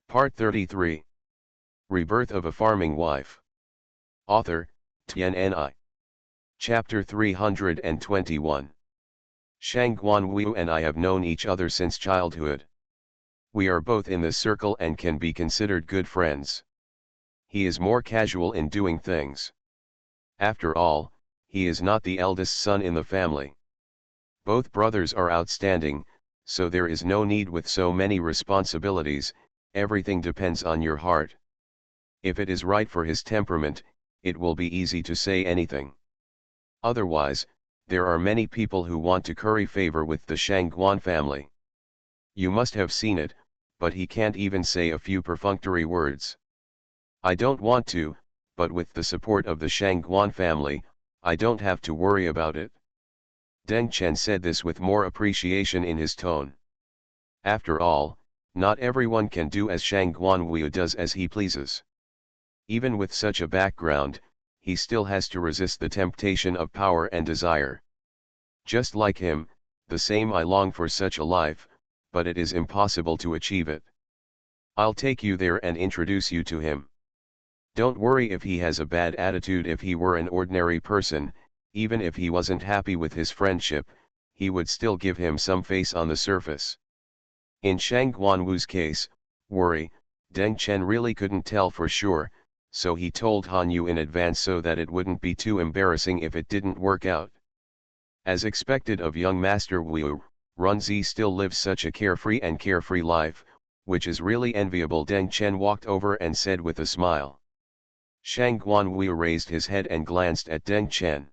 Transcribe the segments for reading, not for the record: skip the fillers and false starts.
Part 33. Rebirth of a Farming Wife. Author, Tianni. Chapter 321. Shang Guanwu and I have known each other since childhood. We are both in this circle and can be considered good friends. He is more casual in doing things. After all, he is not the eldest son in the family. Both brothers are outstanding, so there is no need with so many responsibilities. Everything depends on your heart. If it is right for his temperament, it will be easy to say anything. Otherwise, there are many people who want to curry favor with the Shang Guan family. You must have seen it, but he can't even say a few perfunctory words. I don't want to, but with the support of the Shang Guan family, I don't have to worry about it. Deng Chen said this with more appreciation in his tone. After all, not everyone can do as Shang Guanwu does as he pleases. Even with such a background, he still has to resist the temptation of power and desire. Just like him, the same I long for such a life, but it is impossible to achieve it. I'll take you there and introduce you to him. Don't worry if he has a bad attitude. If he were an ordinary person, even if he wasn't happy with his friendship, he would still give him some face on the surface. In Shang Guanwu's case, worry, Deng Chen really couldn't tell for sure, so he told Han Yu in advance so that it wouldn't be too embarrassing if it didn't work out. As expected of young Master Wu, Runzi still lives such a carefree life, which is really enviable. Deng Chen walked over and said with a smile. Shang Guanwu raised his head and glanced at Deng Chen.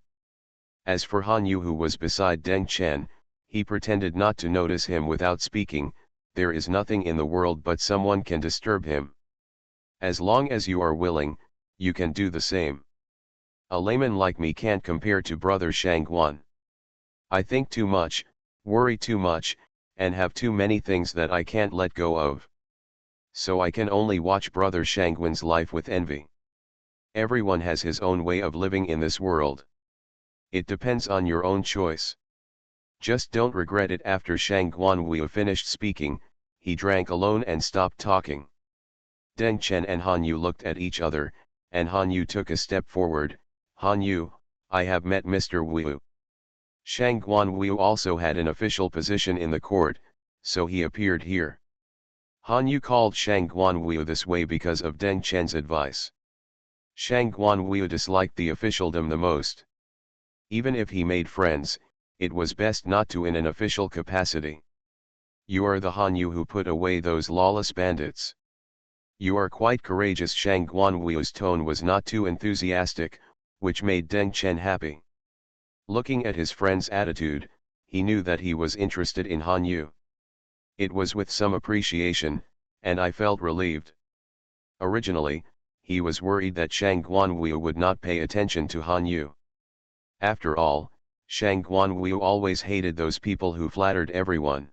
As for Han Yu, who was beside Deng Chen, he pretended not to notice him without speaking. There is nothing in the world but someone can disturb him. As long as you are willing, you can do the same. A layman like me can't compare to brother Shang Guan. I think too much, worry too much, and have too many things that I can't let go of. So I can only watch brother Shang Guan's life with envy. Everyone has his own way of living in this world. It depends on your own choice. Just don't regret it. After Shang Guanwu finished speaking, he drank alone and stopped talking. Deng Chen and Han Yu looked at each other, and Han Yu took a step forward. Han Yu, I have met Mr. Wu. Shang Guanwu also had an official position in the court, so he appeared here. Han Yu called Shang Guanwu this way because of Deng Chen's advice. Shang Guanwu disliked the officialdom the most. Even if he made friends, it was best not to in an official capacity. You are the Han Yu who put away those lawless bandits. You are quite courageous. Shang Guanwu's tone was not too enthusiastic, which made Deng Chen happy. Looking at his friend's attitude, he knew that he was interested in Han Yu. It was with some appreciation, and I felt relieved. Originally, he was worried that Shang Guanwu would not pay attention to Han Yu. After all, Shang Guanwu always hated those people who flattered everyone.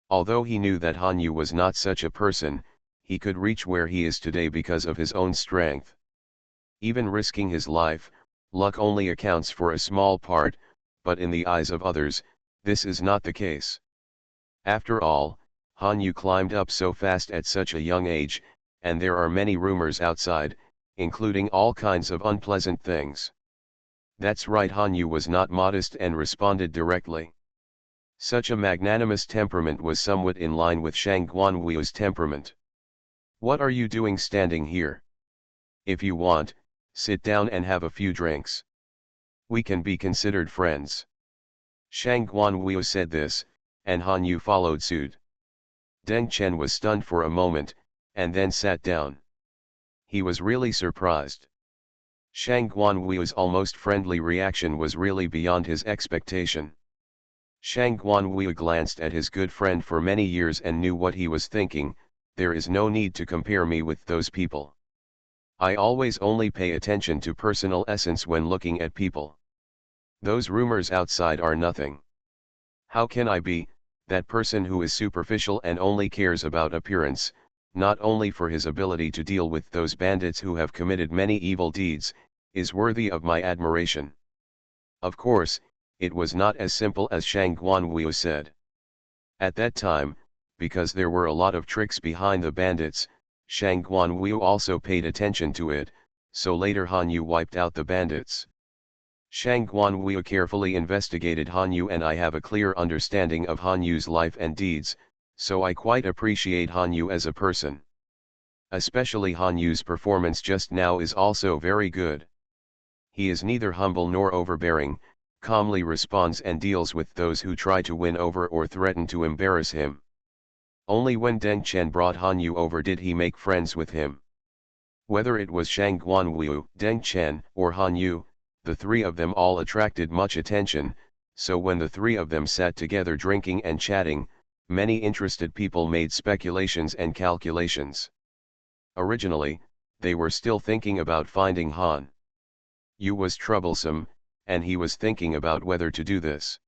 Although he knew that Han Yu was not such a person, he could reach where he is today because of his own strength. Even risking his life, luck only accounts for a small part, but in the eyes of others, this is not the case. After all, Han Yu climbed up so fast at such a young age, and there are many rumors outside, including all kinds of unpleasant things. That's right, Han Yu was not modest and responded directly. Such a magnanimous temperament was somewhat in line with Shang Guanwu's temperament. What are you doing standing here? If you want, sit down and have a few drinks. We can be considered friends. Shang Guanwu said this, and Han Yu followed suit. Deng Chen was stunned for a moment, and then sat down. He was really surprised. Shang Guanwu's almost friendly reaction was really beyond his expectation. Shang Guanwu glanced at his good friend for many years and knew what he was thinking. There is no need to compare me with those people. I always only pay attention to personal essence when looking at people. Those rumors outside are nothing. How can I be that person who is superficial and only cares about appearance, not only for his ability to deal with those bandits who have committed many evil deeds, is worthy of my admiration? Of course, it was not as simple as Shang Guanwu said. At that time, because there were a lot of tricks behind the bandits, Shang Guanwu also paid attention to it, so later Han Yu wiped out the bandits. Shang Guanwu carefully investigated Han Yu, and I have a clear understanding of Han Yu's life and deeds, so I quite appreciate Han Yu as a person. Especially Han Yu's performance just now is also very good. He is neither humble nor overbearing, calmly responds and deals with those who try to win over or threaten to embarrass him. Only when Deng Chen brought Han Yu over did he make friends with him. Whether it was Shang Guanwu, Deng Chen, or Han Yu, the three of them all attracted much attention, so when the three of them sat together drinking and chatting, many interested people made speculations and calculations. Originally, they were still thinking about finding Han Yu was troublesome, and he was thinking about whether to do this.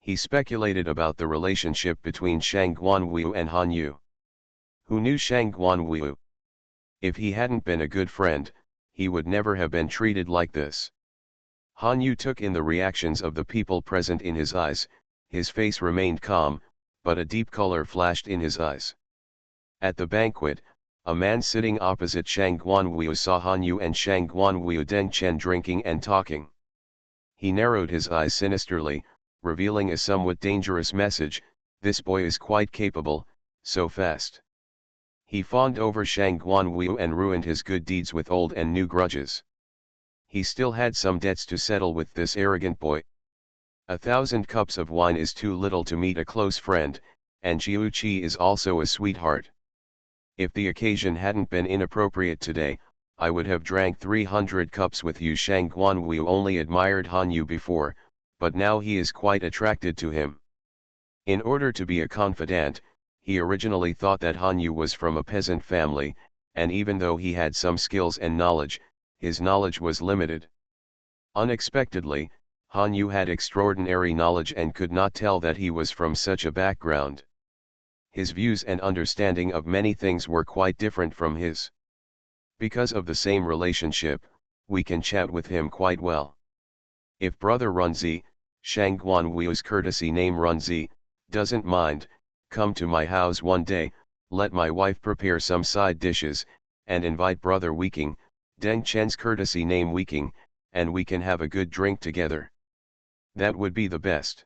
He speculated about the relationship between Shang Guanwu and Han Yu. Who knew Shang Guanwu? If he hadn't been a good friend, he would never have been treated like this. Han Yu took in the reactions of the people present in his eyes. His face remained calm, but a deep color flashed in his eyes. At the banquet, a man sitting opposite Shang Guanwu saw Han Yu and Shang Guanwu Deng Chen drinking and talking. He narrowed his eyes sinisterly, revealing a somewhat dangerous message: this boy is quite capable, so fast. He fawned over Shang Guanwu and ruined his good deeds with old and new grudges. He still had some debts to settle with this arrogant boy. 1,000 cups of wine is too little to meet a close friend, and Jiu Qi is also a sweetheart. If the occasion hadn't been inappropriate today, I would have drank 300 cups with you. Shang Guanwu only admired Han Yu before, but now he is quite attracted to him. In order to be a confidant, he originally thought that Han Yu was from a peasant family, and even though he had some skills and knowledge, his knowledge was limited. Unexpectedly, Han Yu had extraordinary knowledge and could not tell that he was from such a background. His views and understanding of many things were quite different from his. Because of the same relationship, we can chat with him quite well. If Brother Runzi, Shang Guanwu's courtesy name Runzi, doesn't mind, come to my house one day, let my wife prepare some side dishes, and invite Brother Weaking, Deng Chen's courtesy name Weaking, and we can have a good drink together. That would be the best.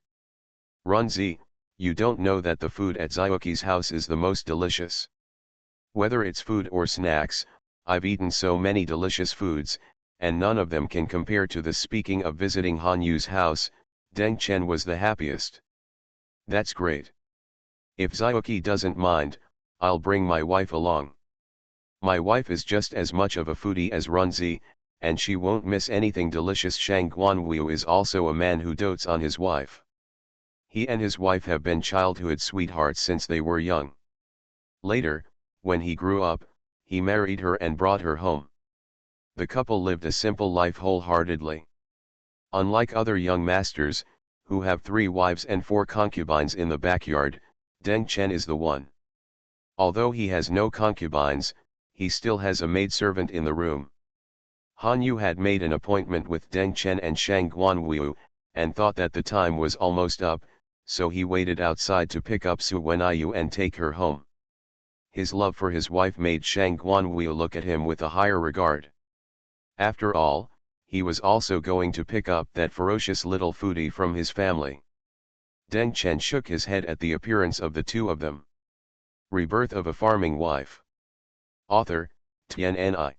Runzi, you don't know that the food at Xiaoqi's house is the most delicious. Whether it's food or snacks, I've eaten so many delicious foods, and none of them can compare to this. Speaking of visiting Han Yu's house, Deng Chen was the happiest. That's great. If Xiaoqi doesn't mind, I'll bring my wife along. My wife is just as much of a foodie as Runzi, and she won't miss anything delicious. Shang Guanwu is also a man who dotes on his wife. He and his wife have been childhood sweethearts since they were young. Later, when he grew up, he married her and brought her home. The couple lived a simple life wholeheartedly. Unlike other young masters, who have 3 wives and 4 concubines in the backyard, Deng Chen is the one. Although he has no concubines, he still has a maidservant in the room. Han Yu had made an appointment with Deng Chen and Shang Guanwu, and thought that the time was almost up, so he waited outside to pick up Su Wenyu and take her home. His love for his wife made Shang Guanwu look at him with a higher regard. After all, he was also going to pick up that ferocious little foodie from his family. Deng Chen shook his head at the appearance of the two of them. Rebirth of a Farming Wife. Author, Tianni.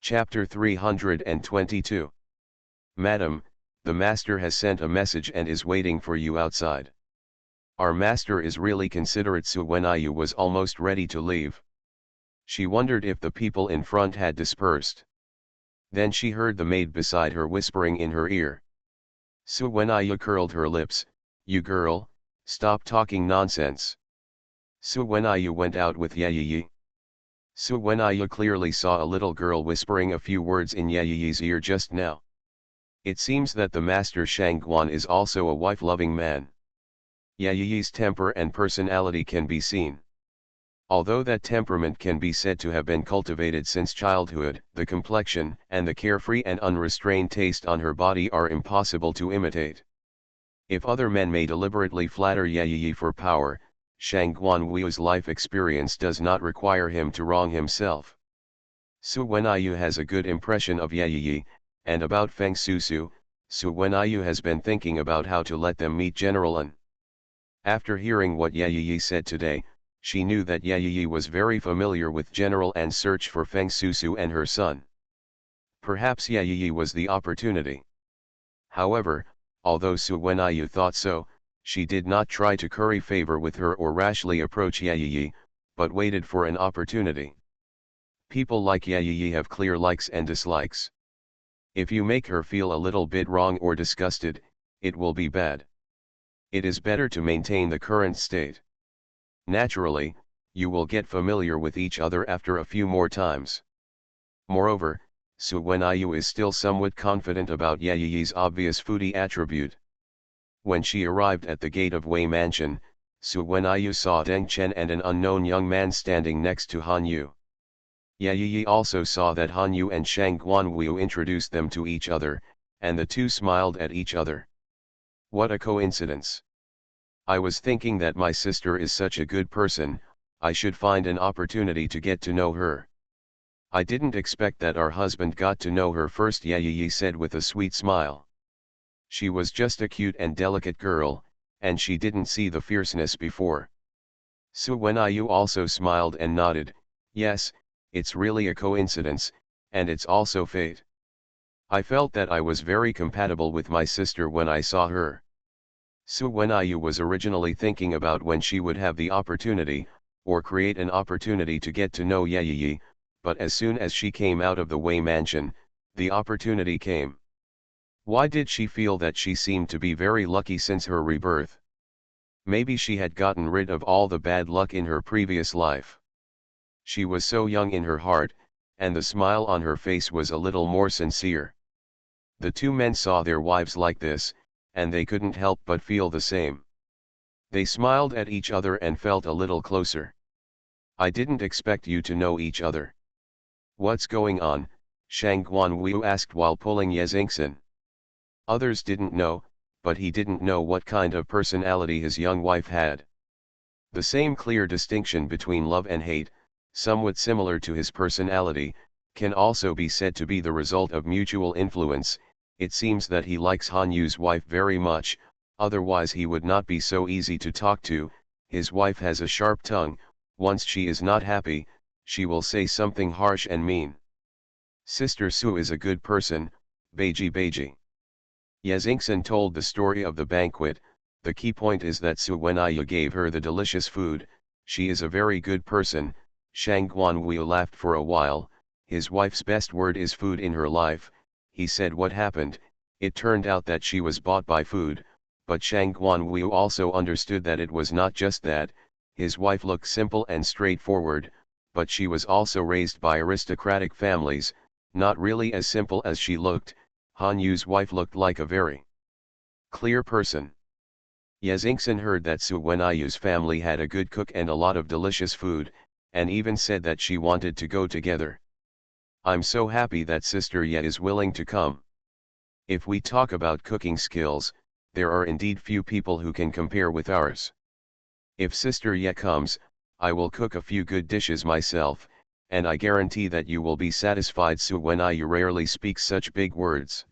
Chapter 322. Madam, the master has sent a message and is waiting for you outside. Our master is really considerate. Su Wenyu was almost ready to leave. She wondered if the people in front had dispersed. Then she heard the maid beside her whispering in her ear. Su Wenyu curled her lips. You girl, stop talking nonsense. Su Wenyu went out with Yeyi. Su Wenyu clearly saw a little girl whispering a few words in Yeyi's ear just now. It seems that the master Shang Guan is also a wife-loving man. Yeyi's temper and personality can be seen. Although that temperament can be said to have been cultivated since childhood, the complexion and the carefree and unrestrained taste on her body are impossible to imitate. If other men may deliberately flatter Yeyi for power, Shang Guanwu's life experience does not require him to wrong himself. Su Wenyu has a good impression of Ye Yi, and about Feng Susu, Su Wenyu has been thinking about how to let them meet General An. After hearing what Ye Yi said today, she knew that Ye Yi was very familiar with General An's search for Feng Susu and her son. Perhaps Ye Yi was the opportunity. However, although Su Wenyu thought so, she did not try to curry favor with her or rashly approach Ye Yi, but waited for an opportunity. People like Ye Yi have clear likes and dislikes. If you make her feel a little bit wrong or disgusted, it will be bad. It is better to maintain the current state. Naturally, you will get familiar with each other after a few more times. Moreover, Su Wenyu is still somewhat confident about Ye Yi's obvious foodie attribute. When she arrived at the gate of Wei Mansion, Su Wenyu saw Deng Chen and an unknown young man standing next to Han Yu. Ye Yi also saw that Han Yu and Shang Guanwu introduced them to each other, and the two smiled at each other. What a coincidence! I was thinking that my sister is such a good person, I should find an opportunity to get to know her. I didn't expect that our husband got to know her first, Ye Yi said with a sweet smile. She was just a cute and delicate girl, and she didn't see the fierceness before. Su Wenyu also smiled and nodded, yes, it's really a coincidence, and it's also fate. I felt that I was very compatible with my sister when I saw her. Su Wenyu was originally thinking about when she would have the opportunity, or create an opportunity to get to know Ye Yi, but as soon as she came out of the Wei Mansion, the opportunity came. Why did she feel that she seemed to be very lucky since her rebirth? Maybe she had gotten rid of all the bad luck in her previous life. She was so young in her heart, and the smile on her face was a little more sincere. The two men saw their wives like this, and they couldn't help but feel the same. They smiled at each other and felt a little closer. I didn't expect you to know each other. What's going on? Shang Guanwu asked while pulling Ye Xingxin. Others didn't know, but he didn't know what kind of personality his young wife had. The same clear distinction between love and hate, somewhat similar to his personality, can also be said to be the result of mutual influence. It seems that he likes Han Yu's wife very much, otherwise he would not be so easy to talk to. His wife has a sharp tongue, once she is not happy, she will say something harsh and mean. Sister Su is a good person, Beiji Beiji. Ye Xingxin told the story of the banquet. The key point is that Su Wenyu gave her the delicious food. She is a very good person. Shang Guanwu laughed for a while. His wife's best word is food in her life. He said what happened. It turned out that she was bought by food, but Shang Guanwu also understood that it was not just that. His wife looked simple and straightforward, but she was also raised by aristocratic families, not really as simple as she looked. Han Yu's wife looked like a very clear person. Ye Xingxin heard that Su Wenyu's family had a good cook and a lot of delicious food, and even said that she wanted to go together. I'm so happy that Sister Ye is willing to come. If we talk about cooking skills, there are indeed few people who can compare with ours. If Sister Ye comes, I will cook a few good dishes myself, and I guarantee that you will be satisfied. Su Wenyu rarely speaks such big words.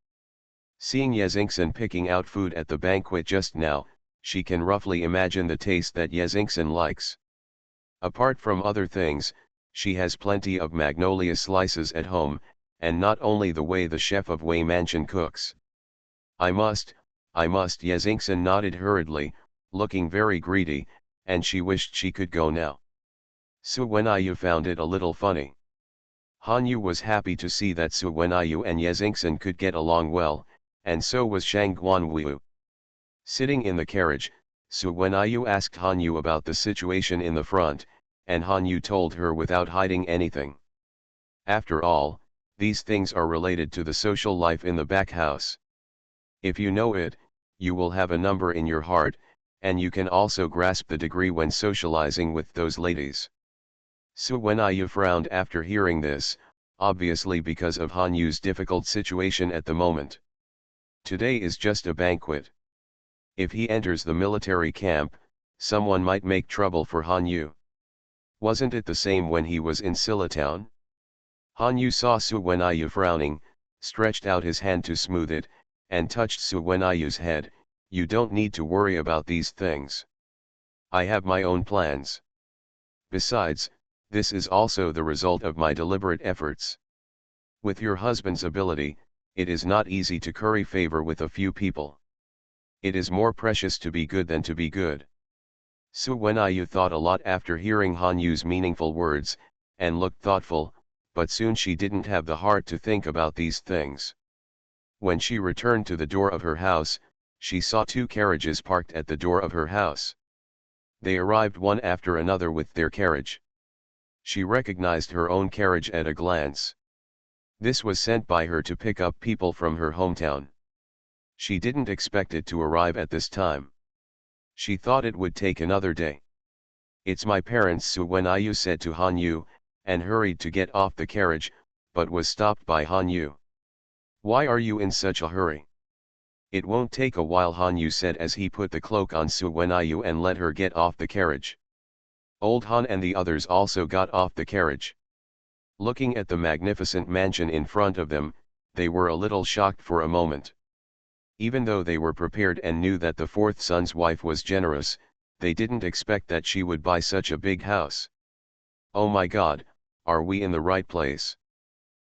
Seeing Ye Xingxin picking out food at the banquet just now, she can roughly imagine the taste that Ye Xingxin likes. Apart from other things, she has plenty of magnolia slices at home, and not only the way the chef of Wei Mansion cooks. I must, Ye Xingxin nodded hurriedly, looking very greedy, and she wished she could go now. Su Wenyu found it a little funny. Han Yu was happy to see that Su Wenyu and Ye Xingxin could get along well, and so was Shang Guanwu. Sitting in the carriage, Su Wenyu asked Han Yu about the situation in the front, and Han Yu told her without hiding anything. After all, these things are related to the social life in the back house. If you know it, you will have a number in your heart, and you can also grasp the degree when socializing with those ladies. Su Wenyu frowned after hearing this, obviously because of Han Yu's difficult situation at the moment. Today is just a banquet. If he enters the military camp, someone might make trouble for Han Yu. Wasn't it the same when he was in Silla Town? Han Yu saw Su Wenyu frowning, stretched out his hand to smooth it, and touched Su Wenyu's head. You don't need to worry about these things. I have my own plans. Besides, this is also the result of my deliberate efforts. With your husband's ability, it is not easy to curry favor with a few people. It is more precious to be good than to be good. Su Wenyu thought a lot after hearing Han Yu's meaningful words, and looked thoughtful, but soon she didn't have the heart to think about these things. When she returned to the door of her house, she saw 2 carriages parked at the door of her house. They arrived one after another with their carriage. She recognized her own carriage at a glance. This was sent by her to pick up people from her hometown. She didn't expect it to arrive at this time. She thought it would take another day. It's my parents, Su Wenyu said to Han Yu, and hurried to get off the carriage, but was stopped by Han Yu. Why are you in such a hurry? It won't take a while, Han Yu said as he put the cloak on Su Wenyu and let her get off the carriage. Old Han and the others also got off the carriage. Looking at the magnificent mansion in front of them, they were a little shocked for a moment. Even though they were prepared and knew that the 4th son's wife was generous, they didn't expect that she would buy such a big house. Oh my God, are we in the right place?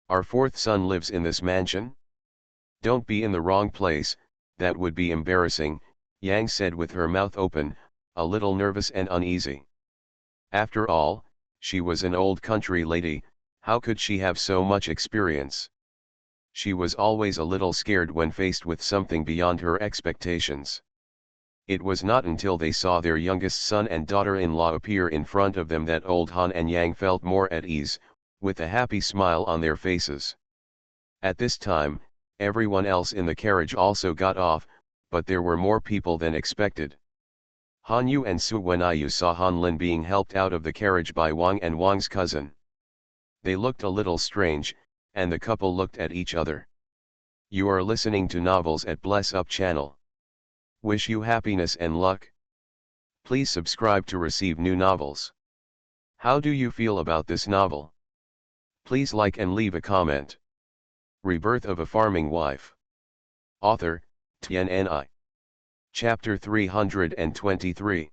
Our 4th son lives in this mansion? Don't be in the wrong place, that would be embarrassing, Yang said with her mouth open, a little nervous and uneasy. After all, she was an old country lady, how could she have so much experience? She was always a little scared when faced with something beyond her expectations. It was not until they saw their youngest son and daughter-in-law appear in front of them that old Han and Yang felt more at ease, with a happy smile on their faces. At this time, everyone else in the carriage also got off, but there were more people than expected. Han Yu and Su Wenyu saw Han Lin being helped out of the carriage by Wang and Wang's cousin. They looked a little strange, and the couple looked at each other. You are listening to Novels at Bless Up channel. Wish you happiness and luck. Please subscribe to receive new novels. How do you feel about this novel? Please like and leave a comment. Rebirth of a Farming Wife. Author, TNNI. Chapter 323.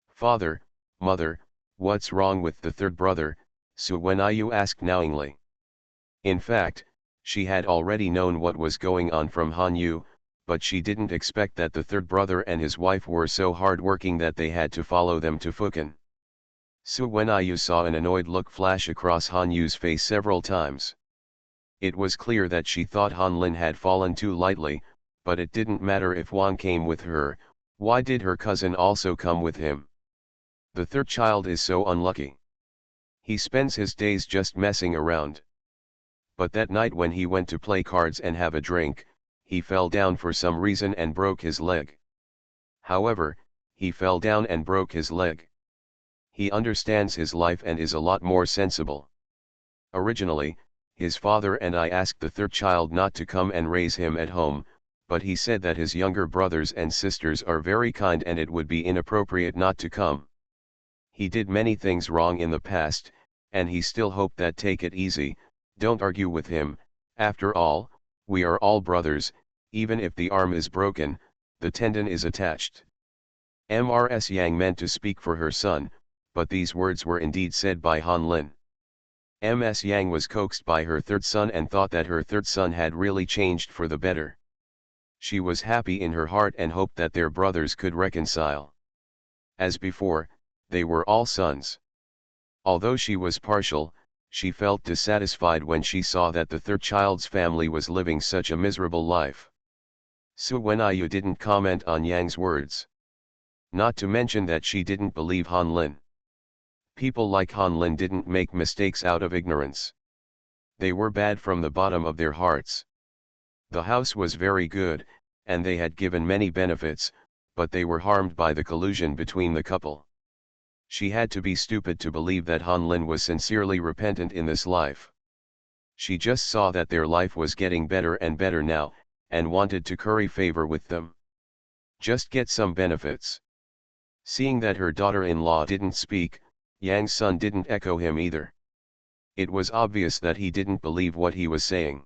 Father, Mother, what's wrong with the 3rd brother? Su Wenyu asked knowingly. In fact, she had already known what was going on from Han Yu, but she didn't expect that the 3rd brother and his wife were so hard-working that they had to follow them to Fukin. Su Wenyu saw an annoyed look flash across Han Yu's face several times. It was clear that she thought Han Lin had fallen too lightly, but it didn't matter if Wang came with her. Why did her cousin also come with him? The 3rd child is so unlucky. He spends his days just messing around. But that night when he went to play cards and have a drink, he fell down for some reason and broke his leg. However, he fell down and broke his leg. He understands his life and is a lot more sensible. Originally, his father and I asked the 3rd child not to come and raise him at home, but he said that his younger brothers and sisters are very kind and it would be inappropriate not to come. He did many things wrong in the past, and he still hoped that take it easy, don't argue with him, after all, we are all brothers, even if the arm is broken, the tendon is attached. Ms. Yang meant to speak for her son, but these words were indeed said by Han Lin. Ms. Yang was coaxed by her 3rd son and thought that her 3rd son had really changed for the better. She was happy in her heart and hoped that their brothers could reconcile. As before, they were all sons. Although she was partial, she felt dissatisfied when she saw that the 3rd child's family was living such a miserable life. Su Wenyu didn't comment on Yang's words. Not to mention that she didn't believe Han Lin. People like Han Lin didn't make mistakes out of ignorance. They were bad from the bottom of their hearts. The house was very good, and they had given many benefits, but they were harmed by the collusion between the couple. She had to be stupid to believe that Han Lin was sincerely repentant in this life. She just saw that their life was getting better and better now, and wanted to curry favor with them. Just get some benefits. Seeing that her daughter-in-law didn't speak, Yang's son didn't echo him either. It was obvious that he didn't believe what he was saying.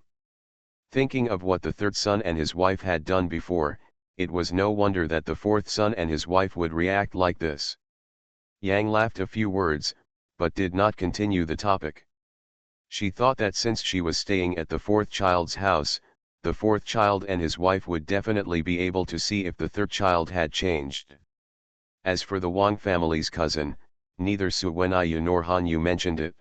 Thinking of what the third son and his wife had done before, it was no wonder that the fourth son and his wife would react like this. Yang laughed a few words, but did not continue the topic. She thought that since she was staying at the fourth child's house, the fourth child and his wife would definitely be able to see if the third child had changed. As for the Wang family's cousin, neither Su Wenyu nor Han Yu mentioned it.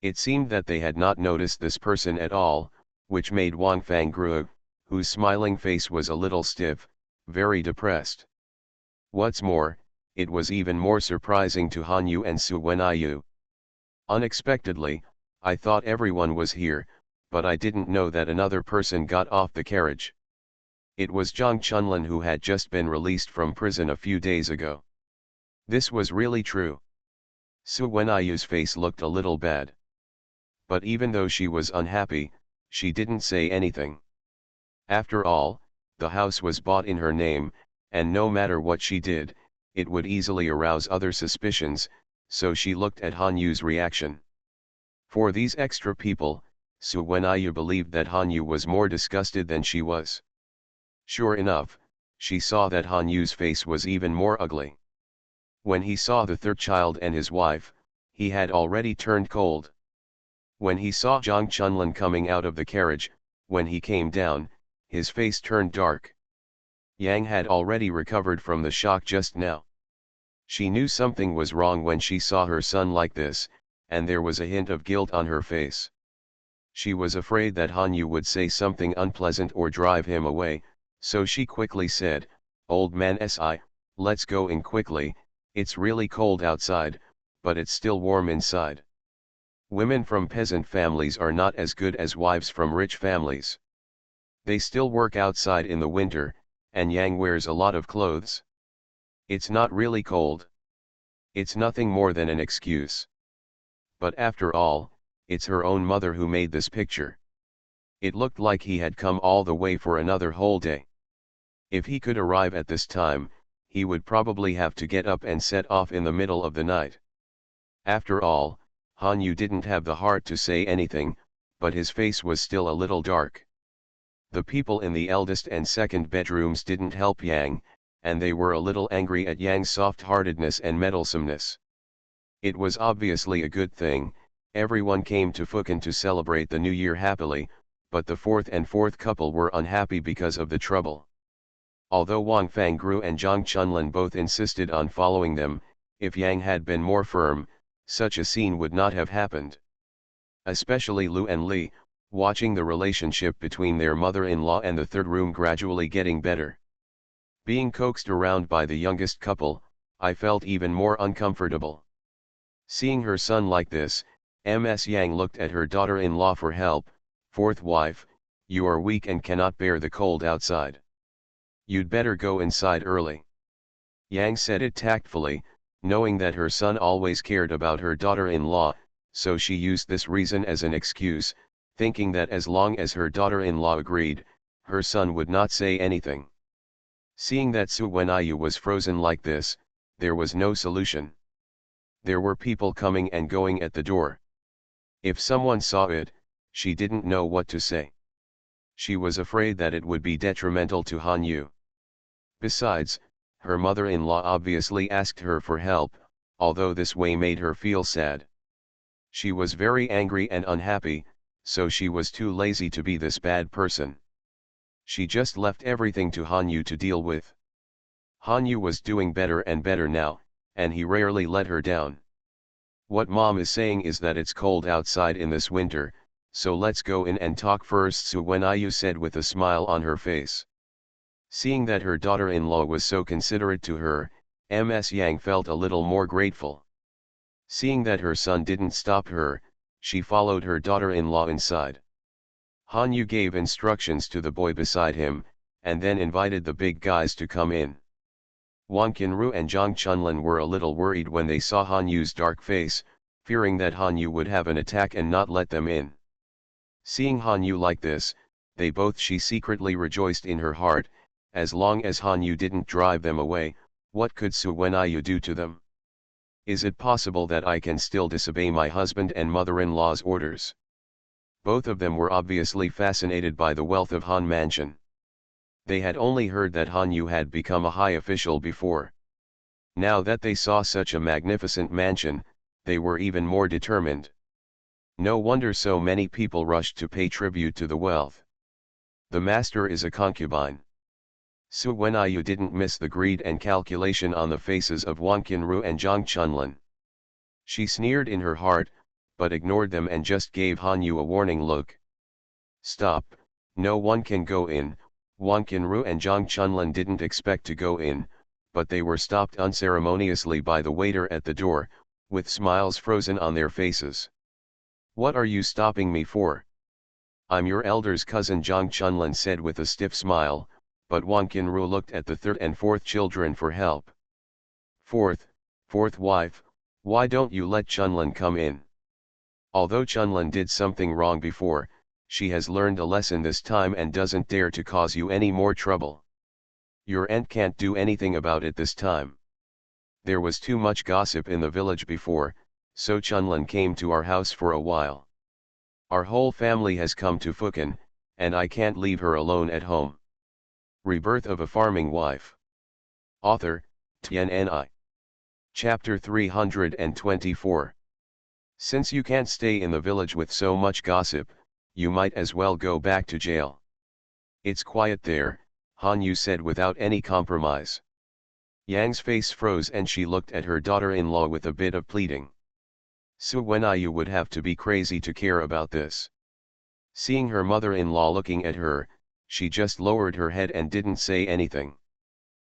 It seemed that they had not noticed this person at all, which made Wang Fangruo, whose smiling face was a little stiff, very depressed. What's more, it was even more surprising to Han Yu and Su Wenyu. Unexpectedly, I thought everyone was here, but I didn't know that another person got off the carriage. It was Zhang Chunlin, who had just been released from prison a few days ago. This was really true. Su Wenyu's face looked a little bad. But even though she was unhappy, she didn't say anything. After all, the house was bought in her name, and no matter what she did, it would easily arouse other suspicions, so she looked at Han Yu's reaction. For these extra people, Su Wenyu believed that Han Yu was more disgusted than she was. Sure enough, she saw that Han Yu's face was even more ugly. When he saw the third child and his wife, he had already turned cold. When he saw Zhang Chunlin coming out of the carriage, when he came down, his face turned dark. Yang had already recovered from the shock just now. She knew something was wrong when she saw her son like this, and there was a hint of guilt on her face. She was afraid that Han Yu would say something unpleasant or drive him away, so she quickly said, "Old man Si, let's go in quickly, it's really cold outside, but it's still warm inside." Women from peasant families are not as good as wives from rich families. They still work outside in the winter, and Yang wears a lot of clothes. It's not really cold. It's nothing more than an excuse. But after all, it's her own mother who made this picture. It looked like he had come all the way for another whole day. If he could arrive at this time, he would probably have to get up and set off in the middle of the night. After all, Han Yu didn't have the heart to say anything, but his face was still a little dark. The people in the eldest and second bedrooms didn't help Yang, and they were a little angry at Yang's soft-heartedness and meddlesomeness. It was obviously a good thing, everyone came to Fukan to celebrate the new year happily, but the fourth couple were unhappy because of the trouble. Although Wang Fangru and Zhang Chunlin both insisted on following them, if Yang had been more firm, such a scene would not have happened. Especially Lu and Li, watching the relationship between their mother-in-law and the third room gradually getting better. Being coaxed around by the youngest couple, I felt even more uncomfortable. Seeing her son like this, Ms. Yang looked at her daughter-in-law for help. "Fourth wife, you are weak and cannot bear the cold outside. You'd better go inside early." Yang said it tactfully, knowing that her son always cared about her daughter-in-law, so she used this reason as an excuse, thinking that as long as her daughter-in-law agreed, her son would not say anything. Seeing that Su Wenyu was frozen like this, there was no solution. There were people coming and going at the door. If someone saw it, she didn't know what to say. She was afraid that it would be detrimental to Han Yu. Besides, her mother-in-law obviously asked her for help, although this way made her feel sad. She was very angry and unhappy, so she was too lazy to be this bad person. She just left everything to Han Yu to deal with. Han Yu was doing better and better now, and he rarely let her down. "What Mom is saying is that it's cold outside in this winter, so let's go in and talk first," Su Wenyu said with a smile on her face. Seeing that her daughter-in-law was so considerate to her, Ms. Yang felt a little more grateful. Seeing that her son didn't stop her, she followed her daughter-in-law inside. Han Yu gave instructions to the boy beside him, and then invited the big guys to come in. Wang Qinru and Zhang Chunlin were a little worried when they saw Han Yu's dark face, fearing that Han Yu would have an attack and not let them in. Seeing Han Yu like this, she secretly rejoiced in her heart. As long as Han Yu didn't drive them away, What could Suwenayu do to them? Is it possible that I can still disobey my husband and mother-in-law's orders? Both of them were obviously fascinated by the wealth of Han Mansion. They had only heard that Han Yu had become a high official before. Now that they saw such a magnificent mansion, they were even more determined. No wonder so many people rushed to pay tribute to the wealth. The master is a concubine. Suwenayu didn't miss the greed and calculation on the faces of Wang Qinru and Zhang Chunlin. She sneered in her heart, but ignored them and just gave Han Yu a warning look. Stop, no one can go in. Wang Qinru and Zhang Chunlin didn't expect to go in, but they were stopped unceremoniously by the waiter at the door, with smiles frozen on their faces. What are you stopping me for? I'm your elder's cousin, Zhang Chunlin said with a stiff smile, but Wang Qinru looked at the third and fourth children for help. Fourth wife, why don't you let Chunlin come in? Although Chunlin did something wrong before, she has learned a lesson this time and doesn't dare to cause you any more trouble. Your aunt can't do anything about it this time. There was too much gossip in the village before, so Chunlin came to our house for a while. Our whole family has come to Fukan, and I can't leave her alone at home. Rebirth of a Farming Wife. Author, TNNI. Chapter 324. Since you can't stay in the village with so much gossip, you might as well go back to jail. It's quiet there, Han Yu said without any compromise. Yang's face froze and she looked at her daughter-in-law with a bit of pleading. Suwenayu would have to be crazy to care about this. Seeing her mother-in-law looking at her, she just lowered her head and didn't say anything.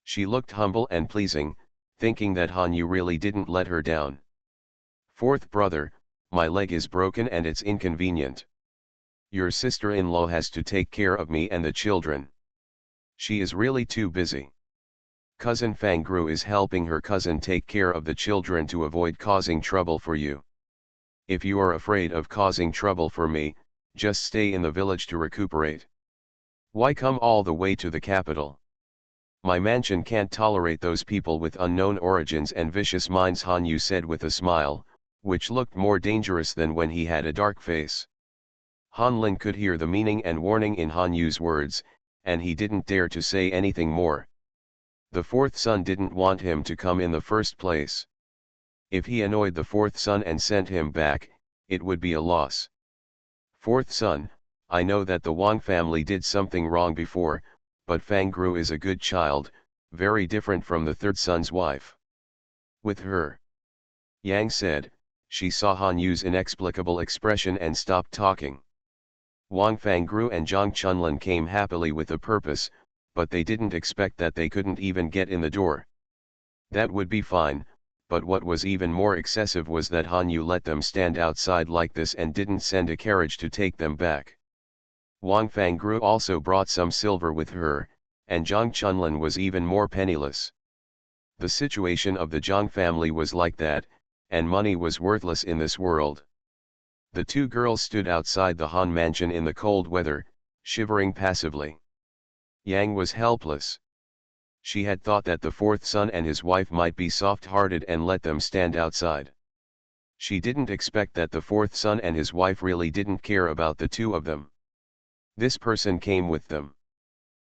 She looked humble and pleasing, thinking that Han Yu really didn't let her down. Fourth brother, my leg is broken and it's inconvenient. Your sister-in-law has to take care of me and the children. She is really too busy. Cousin Fang Gru is helping her cousin take care of the children to avoid causing trouble for you. If you are afraid of causing trouble for me, just stay in the village to recuperate. Why come all the way to the capital? My mansion can't tolerate those people with unknown origins and vicious minds, Han Yu said with a smile, which looked more dangerous than when he had a dark face. Han Lin could hear the meaning and warning in Han Yu's words, and he didn't dare to say anything more. The fourth son didn't want him to come in the first place. If he annoyed the fourth son and sent him back, it would be a loss. Fourth son, I know that the Wang family did something wrong before, but Fang Gru is a good child, very different from the third son's wife. With her, Yang said. She saw Han Yu's inexplicable expression and stopped talking. Wang Fang Gru and Zhang Chunlin came happily with a purpose, but they didn't expect that they couldn't even get in the door. That would be fine, but what was even more excessive was that Han Yu let them stand outside like this and didn't send a carriage to take them back. Wang Fang Gru also brought some silver with her, and Zhang Chunlin was even more penniless. The situation of the Zhang family was like that, and money was worthless in this world. The two girls stood outside the Han mansion in the cold weather, shivering passively. Yang was helpless. She had thought that the fourth son and his wife might be soft-hearted and let them stand outside. She didn't expect that the fourth son and his wife really didn't care about the two of them. This person came with them.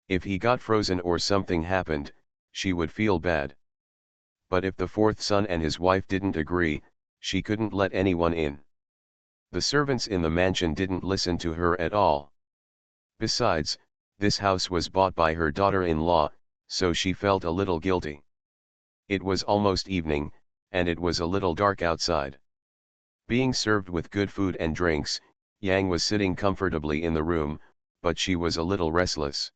If he got frozen or something happened, she would feel bad. But if the fourth son and his wife didn't agree, she couldn't let anyone in. The servants in the mansion didn't listen to her at all. Besides, this house was bought by her daughter-in-law, so she felt a little guilty. It was almost evening, and it was a little dark outside. Being served with good food and drinks, Yang was sitting comfortably in the room, but she was a little restless.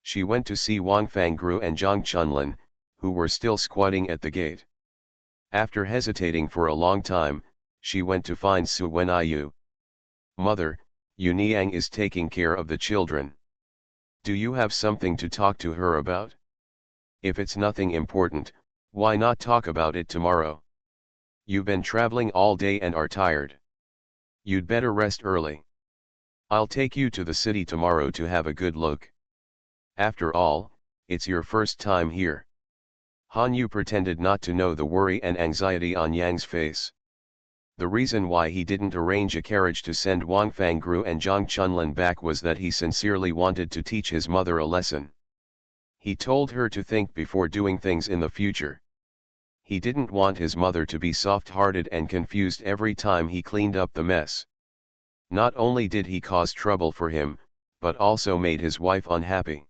She went to see Wang Fang Gru and Zhang Chunlin, who were still squatting at the gate. After hesitating for a long time, she went to find Suwenayu. Mother, Yuniang is taking care of the children. Do you have something to talk to her about? If it's nothing important, why not talk about it tomorrow? You've been traveling all day and are tired. You'd better rest early. I'll take you to the city tomorrow to have a good look. After all, it's your first time here. Han Yu pretended not to know the worry and anxiety on Yang's face. The reason why he didn't arrange a carriage to send Wang Fangru and Zhang Chunlin back was that he sincerely wanted to teach his mother a lesson. He told her to think before doing things in the future. He didn't want his mother to be soft-hearted and confused every time he cleaned up the mess. Not only did he cause trouble for him, but also made his wife unhappy.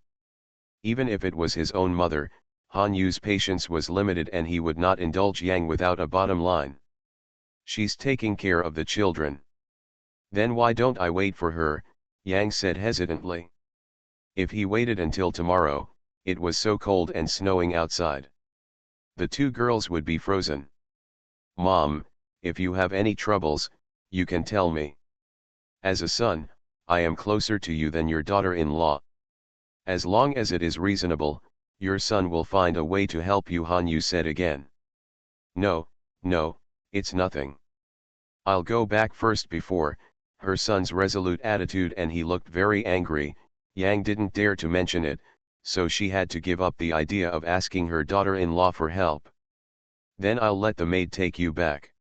Even if it was his own mother, Han Yu's patience was limited and he would not indulge Yang without a bottom line. She's taking care of the children. Then why don't I wait for her? Yang said hesitantly. If he waited until tomorrow, it was so cold and snowing outside. The two girls would be frozen. Mom, if you have any troubles, you can tell me. As a son, I am closer to you than your daughter-in-law. As long as it is reasonable, your son will find a way to help you, Han Yu said again. No, it's nothing. I'll go back first before. Her son's resolute attitude and he looked very angry. Yang didn't dare to mention it, so she had to give up the idea of asking her daughter-in-law for help. Then I'll let the maid take you back.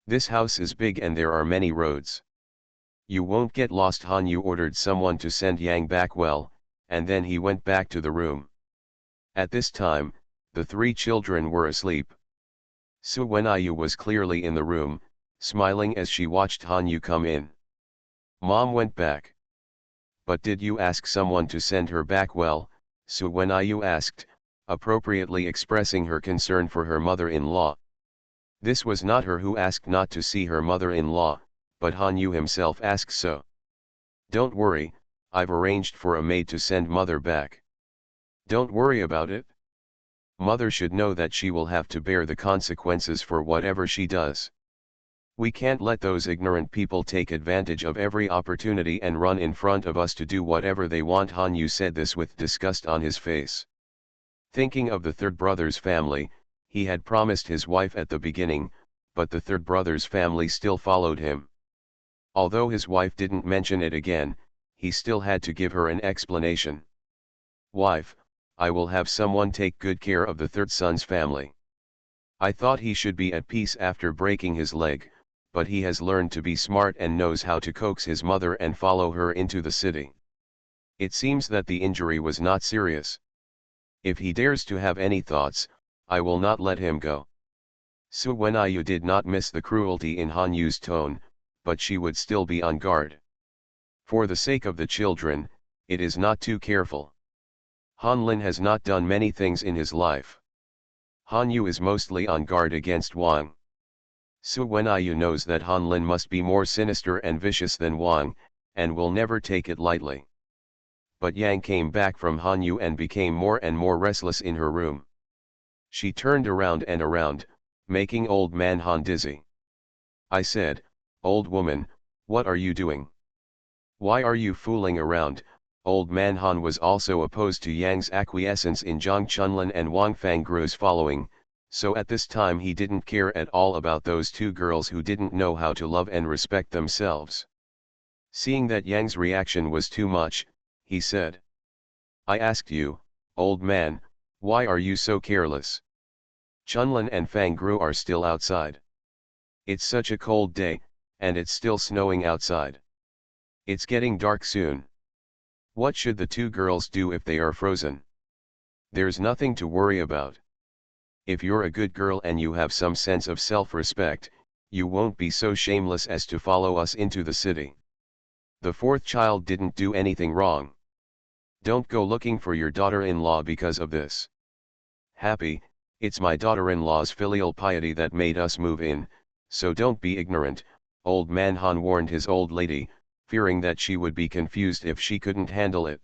This house is big and there are many roads. You won't get lost. Han Yu ordered someone to send Yang back well, and then he went back to the room. At this time, the three children were asleep. Su Wenyu was clearly in the room, smiling as she watched Han Yu come in. Mom went back. But did you ask someone to send her back well? Su Wenyu asked, appropriately expressing her concern for her mother-in-law. This was not her who asked not to see her mother-in-law, but Han Yu himself asked so. Don't worry, I've arranged for a maid to send mother back. Don't worry about it. Mother should know that she will have to bear the consequences for whatever she does. We can't let those ignorant people take advantage of every opportunity and run in front of us to do whatever they want. Han Yu said this with disgust on his face. Thinking of the third brother's family, he had promised his wife at the beginning, but the third brother's family still followed him. Although his wife didn't mention it again, he still had to give her an explanation. Wife, I will have someone take good care of the third son's family. I thought he should be at peace after breaking his leg, but he has learned to be smart and knows how to coax his mother and follow her into the city. It seems that the injury was not serious. If he dares to have any thoughts, I will not let him go. Su Wenyu did not miss the cruelty in Han Yu's tone, but she would still be on guard. For the sake of the children, it is not too careful. Han Lin has not done many things in his life. Han Yu is mostly on guard against Wang. Su Wenyu knows that Han Lin must be more sinister and vicious than Wang, and will never take it lightly. But Yang came back from Han Yu and became more and more restless in her room. She turned around and around, making old man Han dizzy. I said, old woman, what are you doing? Why are you fooling around? Old man Han was also opposed to Yang's acquiescence in Zhang Chunlin and Wang Fangru's following, so at this time he didn't care at all about those two girls who didn't know how to love and respect themselves. Seeing that Yang's reaction was too much, he said. I asked you, old man, why are you so careless? Chunlin and Fangru are still outside. It's such a cold day, and it's still snowing outside. It's getting dark soon. What should the two girls do if they are frozen? There's nothing to worry about. If you're a good girl and you have some sense of self-respect, you won't be so shameless as to follow us into the city. The fourth child didn't do anything wrong. Don't go looking for your daughter-in-law because of this. Happy, it's my daughter-in-law's filial piety that made us move in, so don't be ignorant, old man Han warned his old lady, fearing that she would be confused if she couldn't handle it.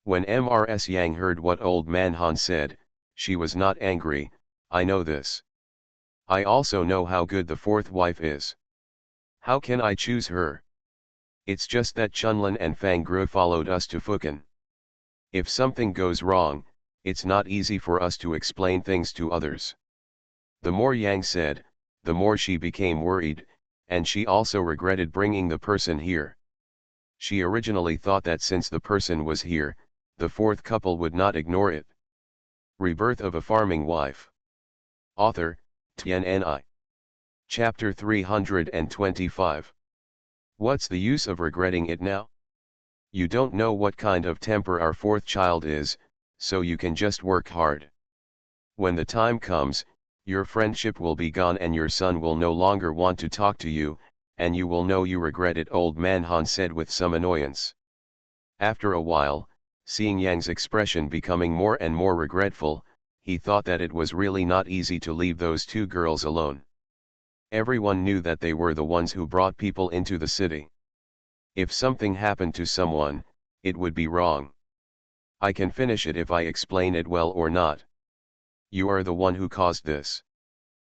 When Mrs. Yang heard what old man Han said, she was not angry. I know this. I also know how good the fourth wife is. How can I choose her? It's just that Chunlin and Fangru followed us to Fukan. If something goes wrong, it's not easy for us to explain things to others. The more Yang said, the more she became worried, and she also regretted bringing the person here. She originally thought that since the person was here, the fourth couple would not ignore it. Rebirth of a Farming Wife. Author, TNNI. Chapter 325. What's the use of regretting it now? You don't know what kind of temper our fourth child is, so you can just work hard. When the time comes, your friendship will be gone and your son will no longer want to talk to you, and you will know you regret it, Old Man Han said with some annoyance. After a while, seeing Yang's expression becoming more and more regretful, he thought that it was really not easy to leave those two girls alone. Everyone knew that they were the ones who brought people into the city. If something happened to someone, it would be wrong. I can finish it if I explain it well or not. You are the one who caused this.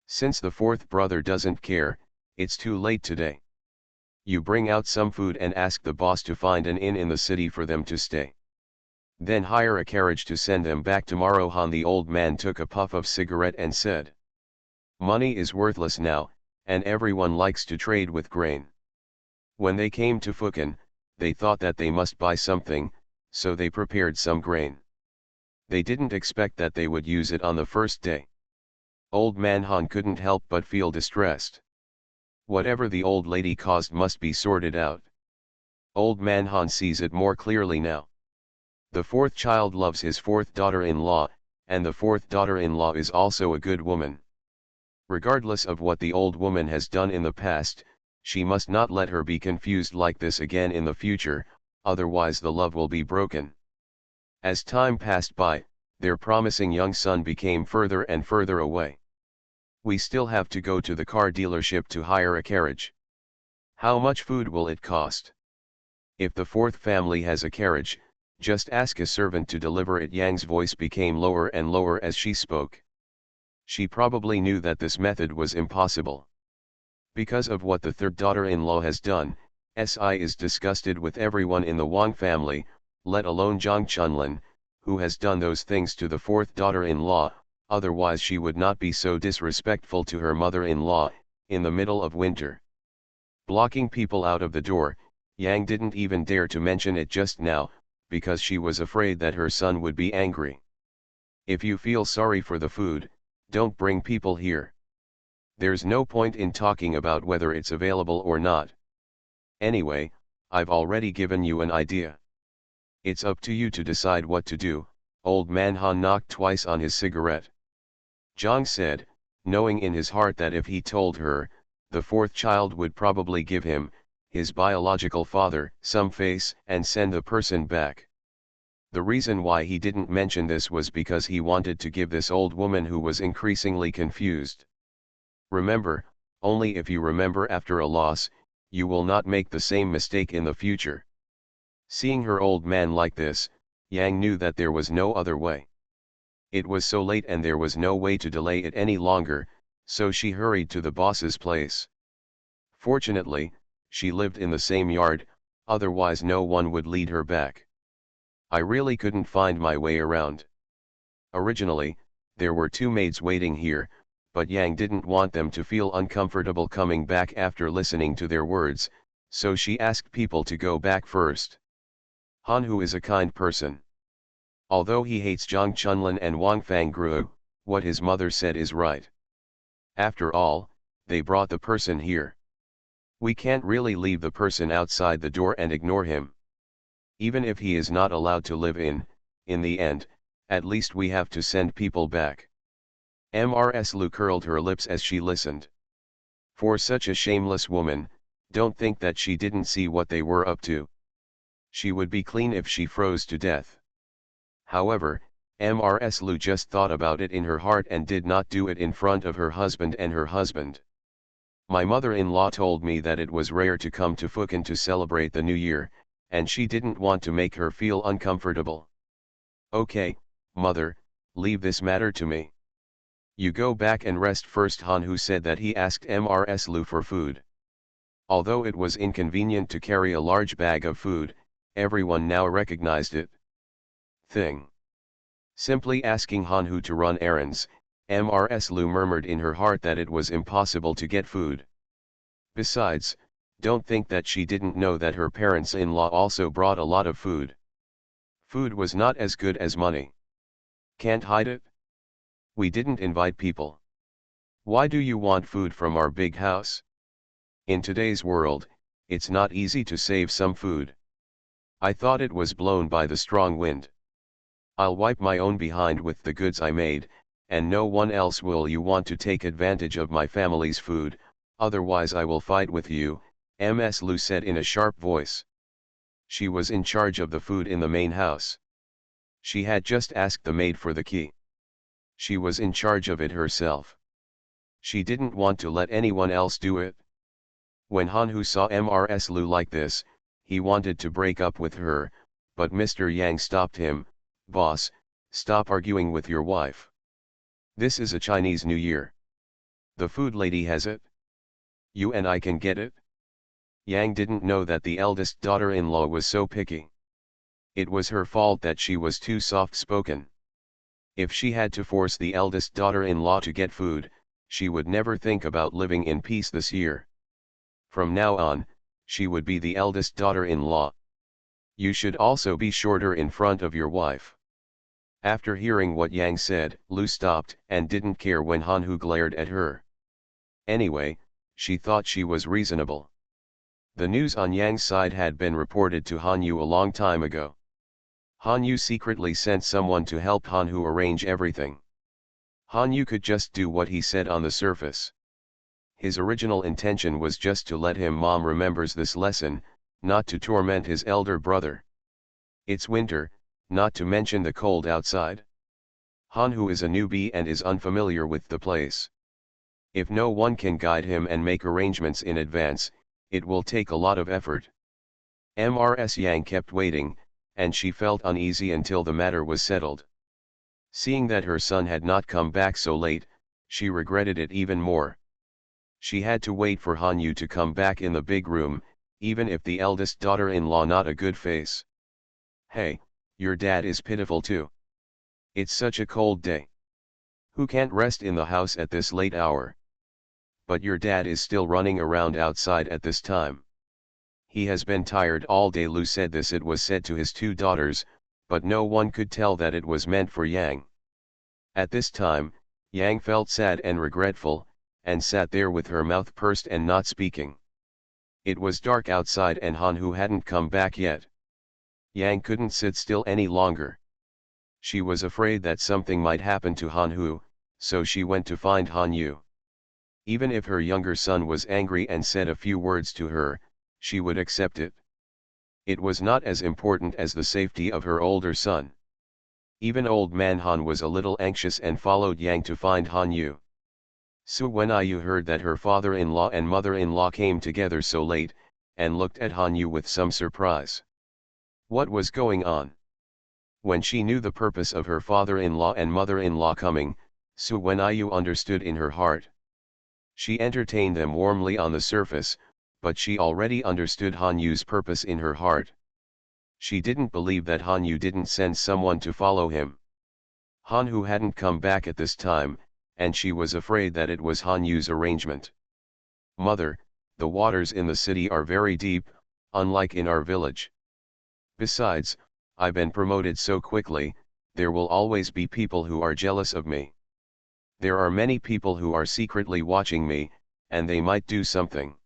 Since the fourth brother doesn't care, it's too late today. You bring out some food and ask the boss to find an inn in the city for them to stay. Then hire a carriage to send them back tomorrow. Han, the old man, took a puff of cigarette and said. Money is worthless now, and everyone likes to trade with grain. When they came to Fukin, they thought that they must buy something, so they prepared some grain. They didn't expect that they would use it on the first day. Old Man Han couldn't help but feel distressed. Whatever the old lady caused must be sorted out. Old Man Han sees it more clearly now. The fourth child loves his fourth daughter-in-law, and the fourth daughter-in-law is also a good woman. Regardless of what the old woman has done in the past, she must not let her be confused like this again in the future, otherwise the love will be broken. As time passed by, their promising young son became further and further away. We still have to go to the car dealership to hire a carriage. How much food will it cost? If the fourth family has a carriage, just ask a servant to deliver it. Yang's voice became lower and lower as she spoke. She probably knew that this method was impossible. Because of what the third daughter-in-law has done, Si is disgusted with everyone in the Wang family, let alone Zhang Chunlin, who has done those things to the fourth daughter-in-law, otherwise she would not be so disrespectful to her mother-in-law, in the middle of winter. Blocking people out of the door, Yang didn't even dare to mention it just now, because she was afraid that her son would be angry. If you feel sorry for the food, don't bring people here. There's no point in talking about whether it's available or not. Anyway, I've already given you an idea. It's up to you to decide what to do. Old Man Han knocked twice on his cigarette. Zhang said, knowing in his heart that if he told her, the fourth child would probably give him, his biological father, some face and send the person back. The reason why he didn't mention this was because he wanted to give this old woman who was increasingly confused. Remember, only if you remember after a loss, you will not make the same mistake in the future. Seeing her old man like this, Yang knew that there was no other way. It was so late and there was no way to delay it any longer, so she hurried to the boss's place. Fortunately, she lived in the same yard, otherwise no one would lead her back. I really couldn't find my way around. Originally, there were two maids waiting here, but Yang didn't want them to feel uncomfortable coming back after listening to their words, so she asked people to go back first. Han, who is a kind person. Although he hates Zhang Chunlin and Wang Fangruo, what his mother said is right. After all, they brought the person here. We can't really leave the person outside the door and ignore him. Even if he is not allowed to live in the end, at least we have to send people back. Mrs. Lu curled her lips as she listened. For such a shameless woman, don't think that she didn't see what they were up to. She would be clean if she froze to death. However, Mrs. Lu just thought about it in her heart and did not do it in front of her husband and her husband. My mother-in-law told me that it was rare to come to Fukin to celebrate the new year, and she didn't want to make her feel uncomfortable. Okay, mother, leave this matter to me. You go back and rest first. Han, who said that he asked Mrs. Lu for food. Although it was inconvenient to carry a large bag of food, everyone now recognized it. Simply asking Han Hu to run errands, Mrs. Lu murmured in her heart that it was impossible to get food. Besides, don't think that she didn't know that her parents-in-law also brought a lot of food. Food was not as good as money. Can't hide it? We didn't invite people. Why do you want food from our big house? In today's world, it's not easy to save some food. I thought it was blown by the strong wind. I'll wipe my own behind with the goods I made, and no one else will. You want to take advantage of my family's food, otherwise I will fight with you, Ms. Lu said in a sharp voice. She was in charge of the food in the main house. She had just asked the maid for the key. She was in charge of it herself. She didn't want to let anyone else do it. When Hanhu saw Ms. Lu like this, he wanted to break up with her, but Mr. Yang stopped him. Boss, stop arguing with your wife. This is a Chinese New Year. The food lady has it. You and I can get it. Yang didn't know that the eldest daughter-in-law was so picky. It was her fault that she was too soft-spoken. If she had to force the eldest daughter-in-law to get food, she would never think about living in peace this year. From now on, she would be the eldest daughter-in-law. You should also be shorter in front of your wife. After hearing what Yang said, Lu stopped and didn't care when Hanhu glared at her. Anyway, she thought she was reasonable. The news on Yang's side had been reported to Hanyu a long time ago. Hanyu secretly sent someone to help Hanhu arrange everything. Hanyu could just do what he said on the surface. His original intention was just to let him mom remembers this lesson, not to torment his elder brother. It's winter, not to mention the cold outside. Hanhu is a newbie and is unfamiliar with the place. If no one can guide him and make arrangements in advance, it will take a lot of effort. Ms. Yang kept waiting, and she felt uneasy until the matter was settled. Seeing that her son had not come back so late, she regretted it even more. She had to wait for Hanyu to come back in the big room, even if the eldest daughter-in-law not a good face. Hey, your dad is pitiful too. It's such a cold day. Who can't rest in the house at this late hour? But your dad is still running around outside at this time. He has been tired all day. Lu said this. It was said to his two daughters, but no one could tell that it was meant for Yang. At this time, Yang felt sad and regretful, and sat there with her mouth pursed and not speaking. It was dark outside and Hanhu hadn't come back yet. Yang couldn't sit still any longer. She was afraid that something might happen to Hanhu, so she went to find Hanyu. Even if her younger son was angry and said a few words to her, she would accept it. It was not as important as the safety of her older son. Even old man Han was a little anxious and followed Yang to find Hanyu. So when Ayu heard that her father-in-law and mother-in-law came together so late, and looked at Hanyu with some surprise. What was going on? When she knew the purpose of her father-in-law and mother-in-law coming, Su Wen Ayu understood in her heart. She entertained them warmly on the surface, but she already understood Hanyu's purpose in her heart. She didn't believe that Hanyu didn't send someone to follow him. Hanhu hadn't come back at this time, and she was afraid that it was Hanyu's arrangement. Mother, the waters in the city are very deep, unlike in our village. Besides, I've been promoted so quickly, there will always be people who are jealous of me. There are many people who are secretly watching me, and they might do something.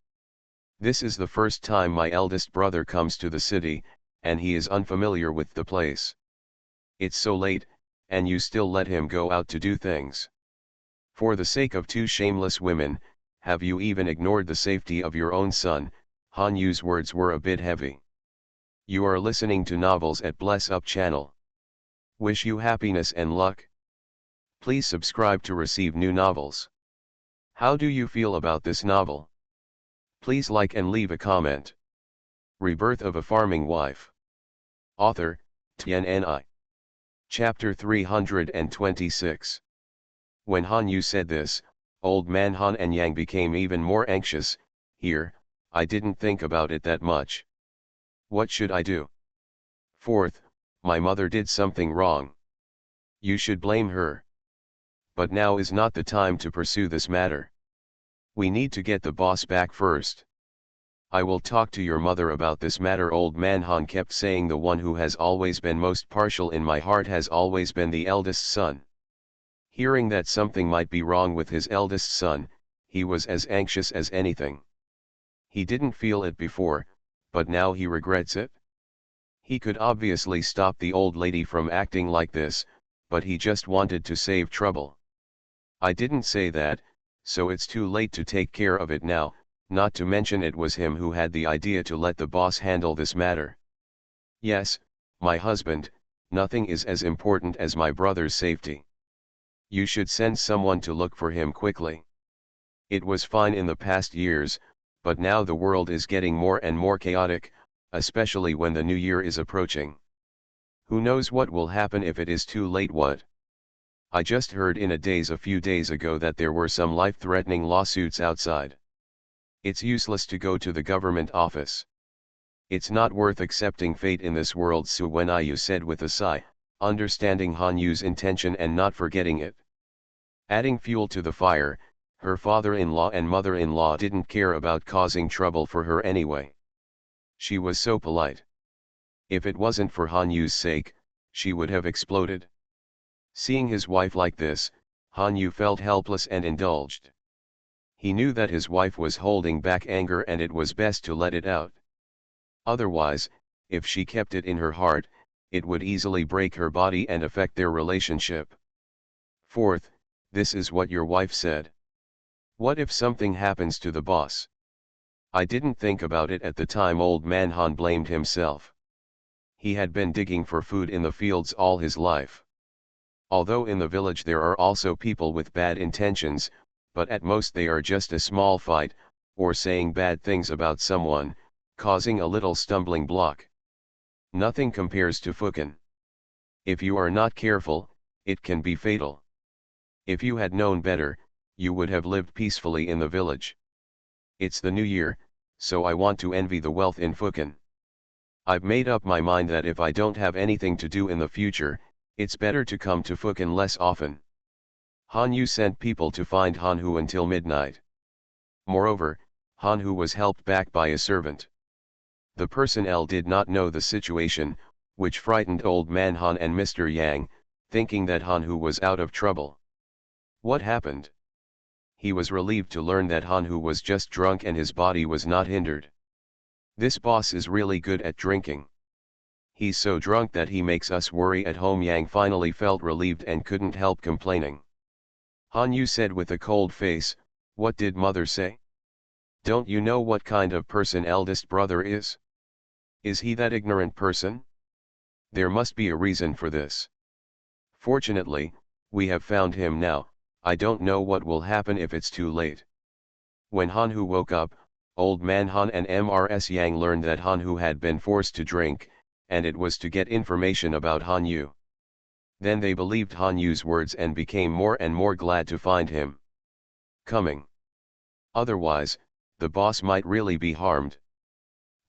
This is the first time my eldest brother comes to the city, and he is unfamiliar with the place. It's so late, and you still let him go out to do things. For the sake of two shameless women, have you even ignored the safety of your own son? Hanyu's words were a bit heavy. You are listening to novels at Bless Up channel. Wish you happiness and luck. Please subscribe to receive new novels. How do you feel about this novel? Please like and leave a comment. Rebirth of a Farming Wife. Author, Tianni. Chapter 326. When Hanyu said this, old man Han and Yang became even more anxious. Here, I didn't think about it that much. What should I do? Fourth, my mother did something wrong. You should blame her. But now is not the time to pursue this matter. We need to get the boss back first. I will talk to your mother about this matter. Old man Han kept saying, the one who has always been most partial in my heart has always been the eldest son. Hearing that something might be wrong with his eldest son, he was as anxious as anything. He didn't feel it before, but now he regrets it. He could obviously stop the old lady from acting like this, but he just wanted to save trouble. I didn't say that, so it's too late to take care of it now, not to mention it was him who had the idea to let the boss handle this matter. Yes, my husband, nothing is as important as my brother's safety. You should send someone to look for him quickly. It was fine in the past years, but now the world is getting more and more chaotic, especially when the new year is approaching. Who knows what will happen if it is too late? What? I just heard in a few days ago that there were some life-threatening lawsuits outside. It's useless to go to the government office. It's not worth accepting fate in this world, Su Wenyu said with a sigh, understanding Han Yu's intention and not forgetting it. Adding fuel to the fire, her father-in-law and mother-in-law didn't care about causing trouble for her anyway. She was so polite. If it wasn't for Han Yu's sake, she would have exploded. Seeing his wife like this, Han Yu felt helpless and indulged. He knew that his wife was holding back anger and it was best to let it out. Otherwise, if she kept it in her heart, it would easily break her body and affect their relationship. Fourth, this is what your wife said. What if something happens to the boss? I didn't think about it at the time. Old man Han blamed himself. He had been digging for food in the fields all his life. Although in the village there are also people with bad intentions, but at most they are just a small fight, or saying bad things about someone, causing a little stumbling block. Nothing compares to Fukin. If you are not careful, it can be fatal. If you had known better, you would have lived peacefully in the village. It's the new year, so I want to envy the wealth in Fukin. I've made up my mind that if I don't have anything to do in the future, it's better to come to Fukin less often. Han Yu sent people to find Han Hu until midnight. Moreover, Han Hu was helped back by a servant. The personnel did not know the situation, which frightened Old Man Han and Mr. Yang, thinking that Han Hu was out of trouble. What happened? He was relieved to learn that Han Hu was just drunk and his body was not hindered. This boss is really good at drinking. He's so drunk that he makes us worry at home. Yang finally felt relieved and couldn't help complaining. Han Yu said with a cold face, "What did mother say? Don't you know what kind of person eldest brother is? Is he that ignorant person? There must be a reason for this. Fortunately, we have found him now. I don't know what will happen if it's too late." When Han Hu woke up, Old Man Han and Mrs. Yang learned that Han Hu had been forced to drink, and it was to get information about Han Yu. Then they believed Han Yu's words and became more and more glad to find him coming. Otherwise, the boss might really be harmed.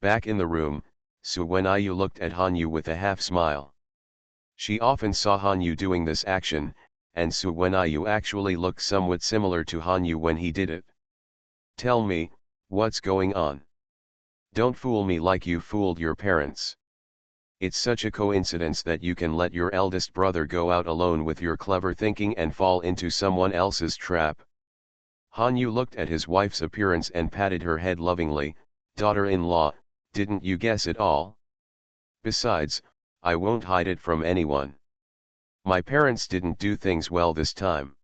Back in the room, Su Wenyu looked at Han Yu with a half smile. She often saw Han Yu doing this action, and Su Wenyu actually looked somewhat similar to Han Yu when he did it. "Tell me, what's going on? Don't fool me like you fooled your parents. It's such a coincidence that you can let your eldest brother go out alone with your clever thinking and fall into someone else's trap." Han Yu looked at his wife's appearance and patted her head lovingly. "Daughter-in-law, didn't you guess it all? Besides, I won't hide it from anyone. My parents didn't do things well this time.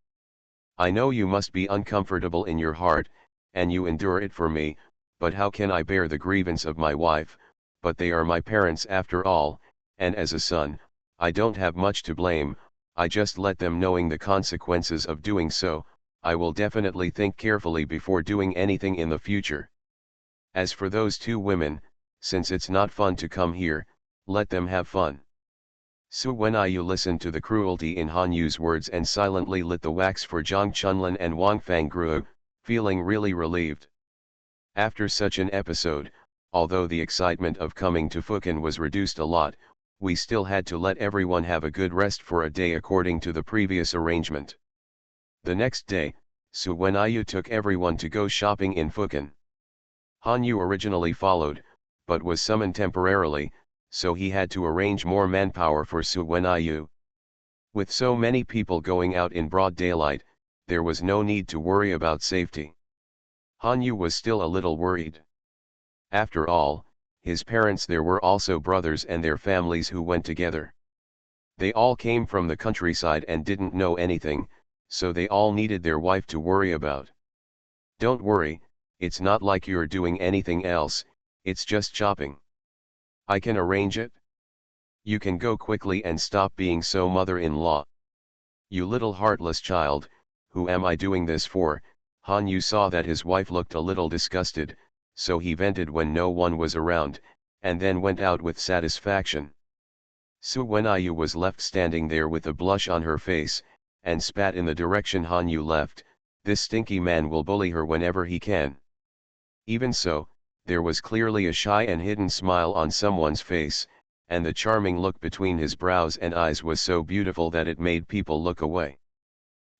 I know you must be uncomfortable in your heart, and you endure it for me, but how can I bear the grievance of my wife? But they are my parents after all, and as a son, I don't have much to blame. I just let them knowing the consequences of doing so. I will definitely think carefully before doing anything in the future. As for those two women, since it's not fun to come here, let them have fun." Su Wenyu listened to the cruelty in Han Yu's words and silently lit the wax for Zhang Chunlin and Wang Fangruo, feeling really relieved. After such an episode, although the excitement of coming to Fukin was reduced a lot, we still had to let everyone have a good rest for a day according to the previous arrangement. The next day, Su Wenyu took everyone to go shopping in Fukin. Han Yu originally followed, but was summoned temporarily, so he had to arrange more manpower for Su Wenyu. With so many people going out in broad daylight, there was no need to worry about safety. Hanyu was still a little worried. After all, his parents there were also brothers and their families who went together. They all came from the countryside and didn't know anything, so they all needed their wife to worry about. Don't worry, it's not like you're doing anything else, it's just shopping. I can arrange it. You can go quickly and stop being so mother-in-law. You little heartless child, who am I doing this for? Hanyu saw that his wife looked a little disgusted, so he vented when no one was around, and then went out with satisfaction. Su Wenyu was left standing there with a blush on her face, and spat in the direction Hanyu left. This stinky man will bully her whenever he can. Even so, there was clearly a shy and hidden smile on someone's face, and the charming look between his brows and eyes was so beautiful that it made people look away.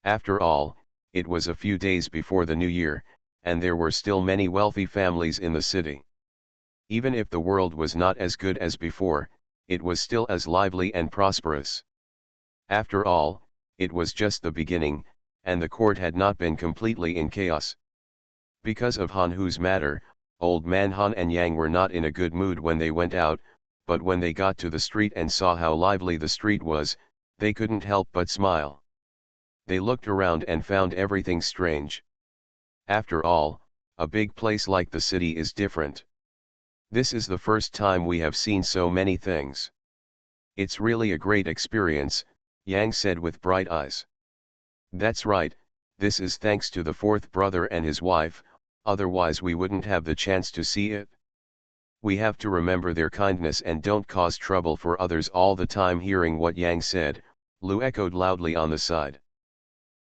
After all, it was a few days before the new year, and there were still many wealthy families in the city. Even if the world was not as good as before, it was still as lively and prosperous. After all, it was just the beginning, and the court had not been completely in chaos. Because of Hanhu's matter, Old Man Han and Yang were not in a good mood when they went out, but when they got to the street and saw how lively the street was, they couldn't help but smile. They looked around and found everything strange. After all, a big place like the city is different. This is the first time we have seen so many things. It's really a great experience, Yang said with bright eyes. That's right, this is thanks to the fourth brother and his wife, otherwise we wouldn't have the chance to see it. We have to remember their kindness and don't cause trouble for others all the time. Hearing what Yang said, Lu echoed loudly on the side.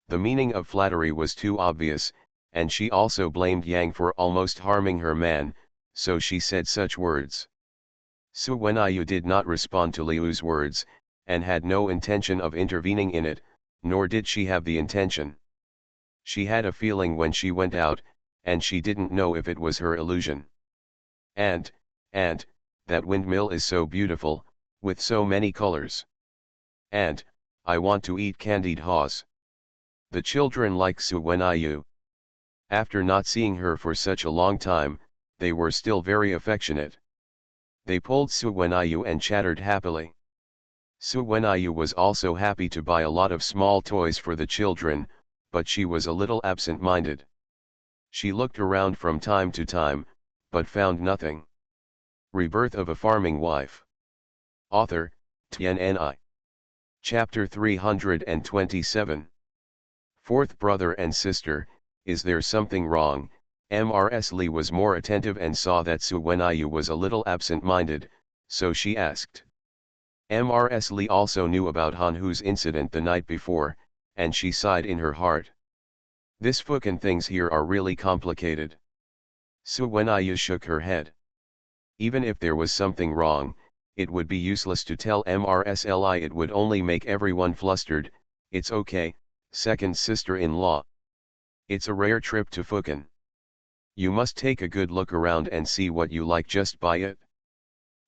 The meaning of flattery was too obvious, and she also blamed Yang for almost harming her man, so she said such words. Su Wenyu did not respond to Liu's words, and had no intention of intervening in it, nor did she have the intention. She had a feeling when she went out, and she didn't know if it was her illusion. And, that windmill is so beautiful, with so many colors. And, I want to eat candied haws. The children like Su Wenyu. After not seeing her for such a long time, they were still very affectionate. They pulled Su Wenyu and chattered happily. Su Wenyu was also happy to buy a lot of small toys for the children, but she was a little absent-minded. She looked around from time to time, but found nothing. Rebirth of a Farming Wife. Author, TNNI. Chapter 327. Fourth brother and sister, is there something wrong? Ms. Li was more attentive and saw that Su Wenyu was a little absent-minded, so she asked. Ms. Li also knew about Hanhu's incident the night before, and she sighed in her heart. This fucking things here are really complicated. Su Wenyu shook her head. Even if there was something wrong, it would be useless to tell Mrsli, it would only make everyone flustered. It's okay, second sister-in-law. It's a rare trip to fucking. You must take a good look around and see what you like, just buy it.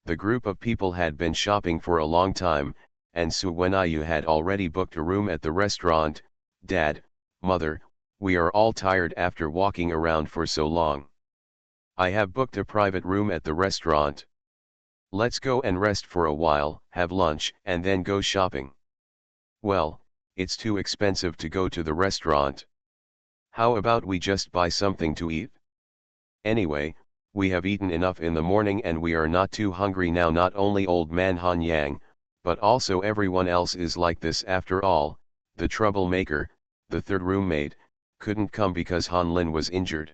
The group of people had been shopping for a long time, and Su Wenyu had already booked a room at the restaurant. Dad, Mother, we are all tired after walking around for so long. I have booked a private room at the restaurant. Let's go and rest for a while, have lunch, and then go shopping. Well, it's too expensive to go to the restaurant. How about we just buy something to eat? Anyway, we have eaten enough in the morning and we are not too hungry now. Not only old man Han Yang, but also everyone else is like this. After all, the troublemaker, the third roommate, couldn't come because Han Lin was injured.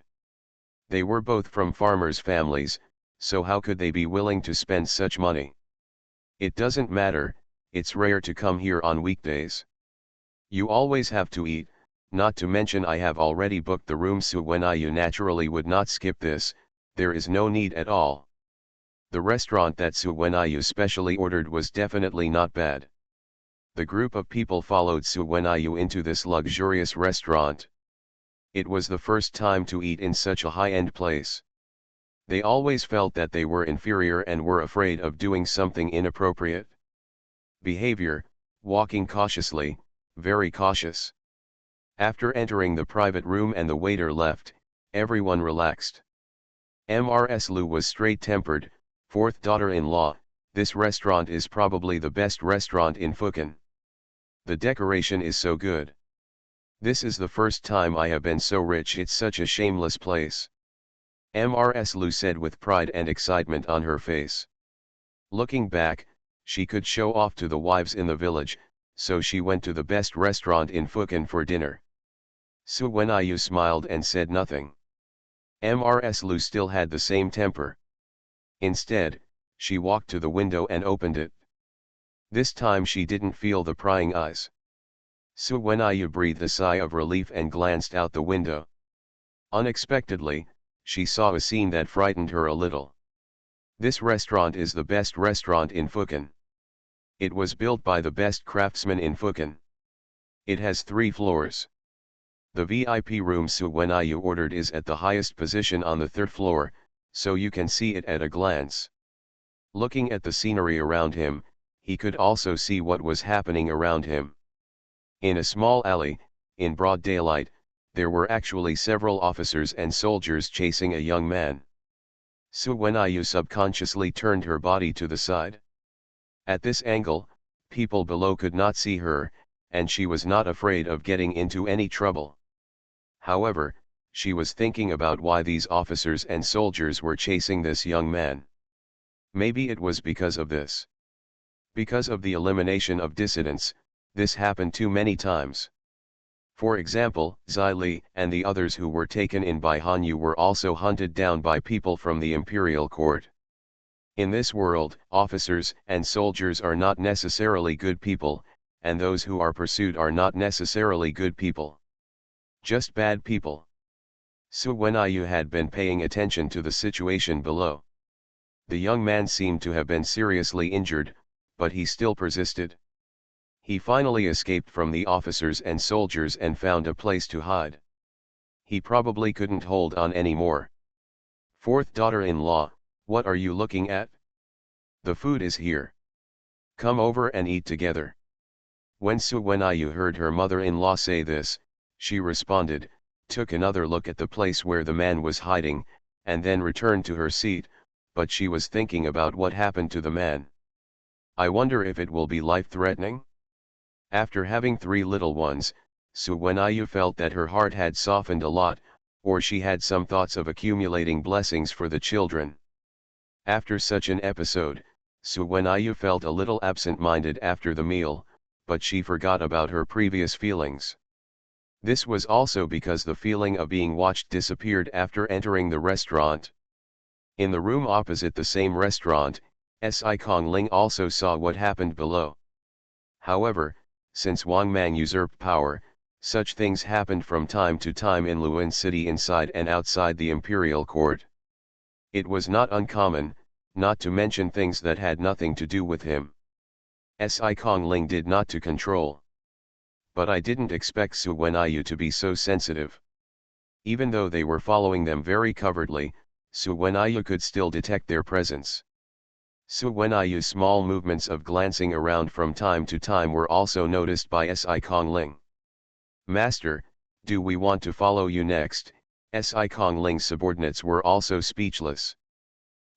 They were both from farmers' families, so how could they be willing to spend such money? It doesn't matter, it's rare to come here on weekdays. You always have to eat, not to mention I have already booked the room. Su Wenyu naturally would not skip this, there is no need at all. The restaurant that Su Wenyu specially ordered was definitely not bad. The group of people followed Su Wenyu into this luxurious restaurant. It was the first time to eat in such a high-end place. They always felt that they were inferior and were afraid of doing something inappropriate behavior, walking cautiously, very cautious. After entering the private room and the waiter left, everyone relaxed. Mrs. Lu was straight-tempered, fourth daughter-in-law. This restaurant is probably the best restaurant in Fukin. The decoration is so good. This is the first time I have been so rich. It's such a shameless place. Mrs. Lu said with pride and excitement on her face. Looking back, she could show off to the wives in the village, so she went to the best restaurant in Fukin for dinner. Su Wenyu smiled and said nothing. Mrs. Lu still had the same temper. Instead, she walked to the window and opened it. This time she didn't feel the prying eyes. Su Wenyu breathed a sigh of relief and glanced out the window. Unexpectedly, she saw a scene that frightened her a little. This restaurant is the best restaurant in Fukin. It was built by the best craftsmen in Fukin. It has 3 floors. The VIP room Su Wenyu ordered is at the highest position on the 3rd floor, so you can see it at a glance. Looking at the scenery around him, he could also see what was happening around him. In a small alley, in broad daylight, there were actually several officers and soldiers chasing a young man. Su Wenyu subconsciously turned her body to the side. At this angle, people below could not see her, and she was not afraid of getting into any trouble. However, she was thinking about why these officers and soldiers were chasing this young man. Maybe it was because of this. Because of the elimination of dissidents, this happened too many times. For example, Zai Li and the others who were taken in by Hanyu were also hunted down by people from the imperial court. In this world, officers and soldiers are not necessarily good people, and those who are pursued are not necessarily good people. Just bad people. Su Wenyu had been paying attention to the situation below. The young man seemed to have been seriously injured, but he still persisted. He finally escaped from the officers and soldiers and found a place to hide. He probably couldn't hold on anymore. Fourth daughter-in-law, what are you looking at? The food is here. Come over and eat together. When Su Wenyu heard her mother-in-law say this, she responded, took another look at the place where the man was hiding, and then returned to her seat, but she was thinking about what happened to the man. I wonder if it will be life-threatening? After having 3 little ones, Su Wenyu felt that her heart had softened a lot, or she had some thoughts of accumulating blessings for the children. After such an episode, Su Wenyu felt a little absent-minded after the meal, but she forgot about her previous feelings. This was also because the feeling of being watched disappeared after entering the restaurant. In the room opposite the same restaurant, Sci-Kong Ling also saw what happened below. However, since Wang Mang usurped power, such things happened from time to time in Luan City inside and outside the imperial court. It was not uncommon, not to mention things that had nothing to do with him. Sci-Kong Ling did not to control. But I didn't expect Su Wenyu to be so sensitive. Even though they were following them very covertly, Su Wenyu could still detect their presence. Su Wenyu's small movements of glancing around from time to time were also noticed by Sci-Kong Ling. Master, do we want to follow you next? Sci-Kong Ling's subordinates were also speechless.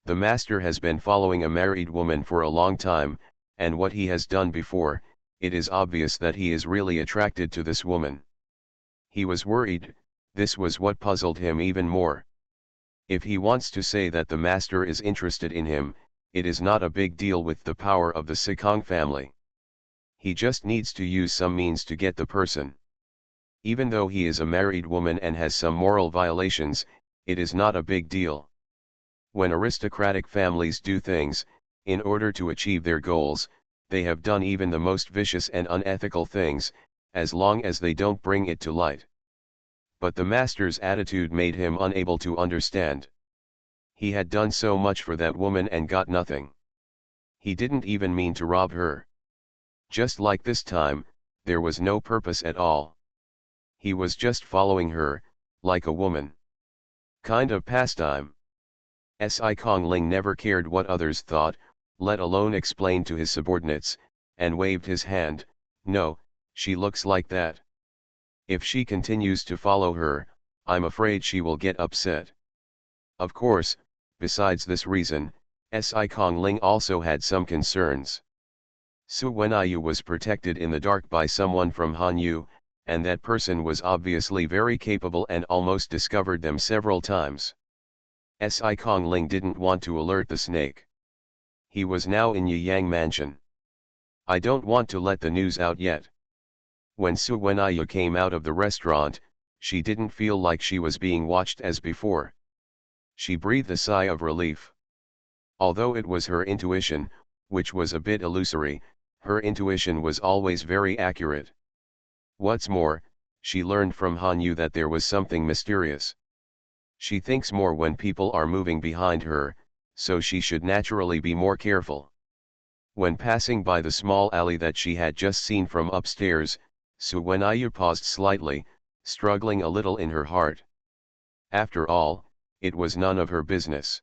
The master has been following a married woman for a long time, and what he has done before, it is obvious that he is really attracted to this woman. He was worried, this was what puzzled him even more. If he wants to say that the master is interested in him, it is not a big deal with the power of the Sikong family. He just needs to use some means to get the person. Even though he is a married woman and has some moral violations, it is not a big deal. When aristocratic families do things, in order to achieve their goals, they have done even the most vicious and unethical things, as long as they don't bring it to light. But the master's attitude made him unable to understand. He had done so much for that woman and got nothing. He didn't even mean to rob her. Just like this time, there was no purpose at all. He was just following her, like a woman. Kind of pastime. Sci-Kong Ling never cared what others thought, let alone explain to his subordinates, and waved his hand, No, she looks like that. If she continues to follow her, I'm afraid she will get upset. Of course, besides this reason, Kong Ling also had some concerns. Su Wenyu was protected in the dark by someone from Hanyu, and that person was obviously very capable and almost discovered them several times. Kong Ling didn't want to alert the snake. He was now in Yang Mansion. I don't want to let the news out yet. When Su Wenyu came out of the restaurant, she didn't feel like she was being watched as before. She breathed a sigh of relief. Although it was her intuition, which was a bit illusory, her intuition was always very accurate. What's more, she learned from Hanyu that there was something mysterious. She thinks more when people are moving behind her, so she should naturally be more careful. When passing by the small alley that she had just seen from upstairs, Su Wenyu paused slightly, struggling a little in her heart. After all, it was none of her business.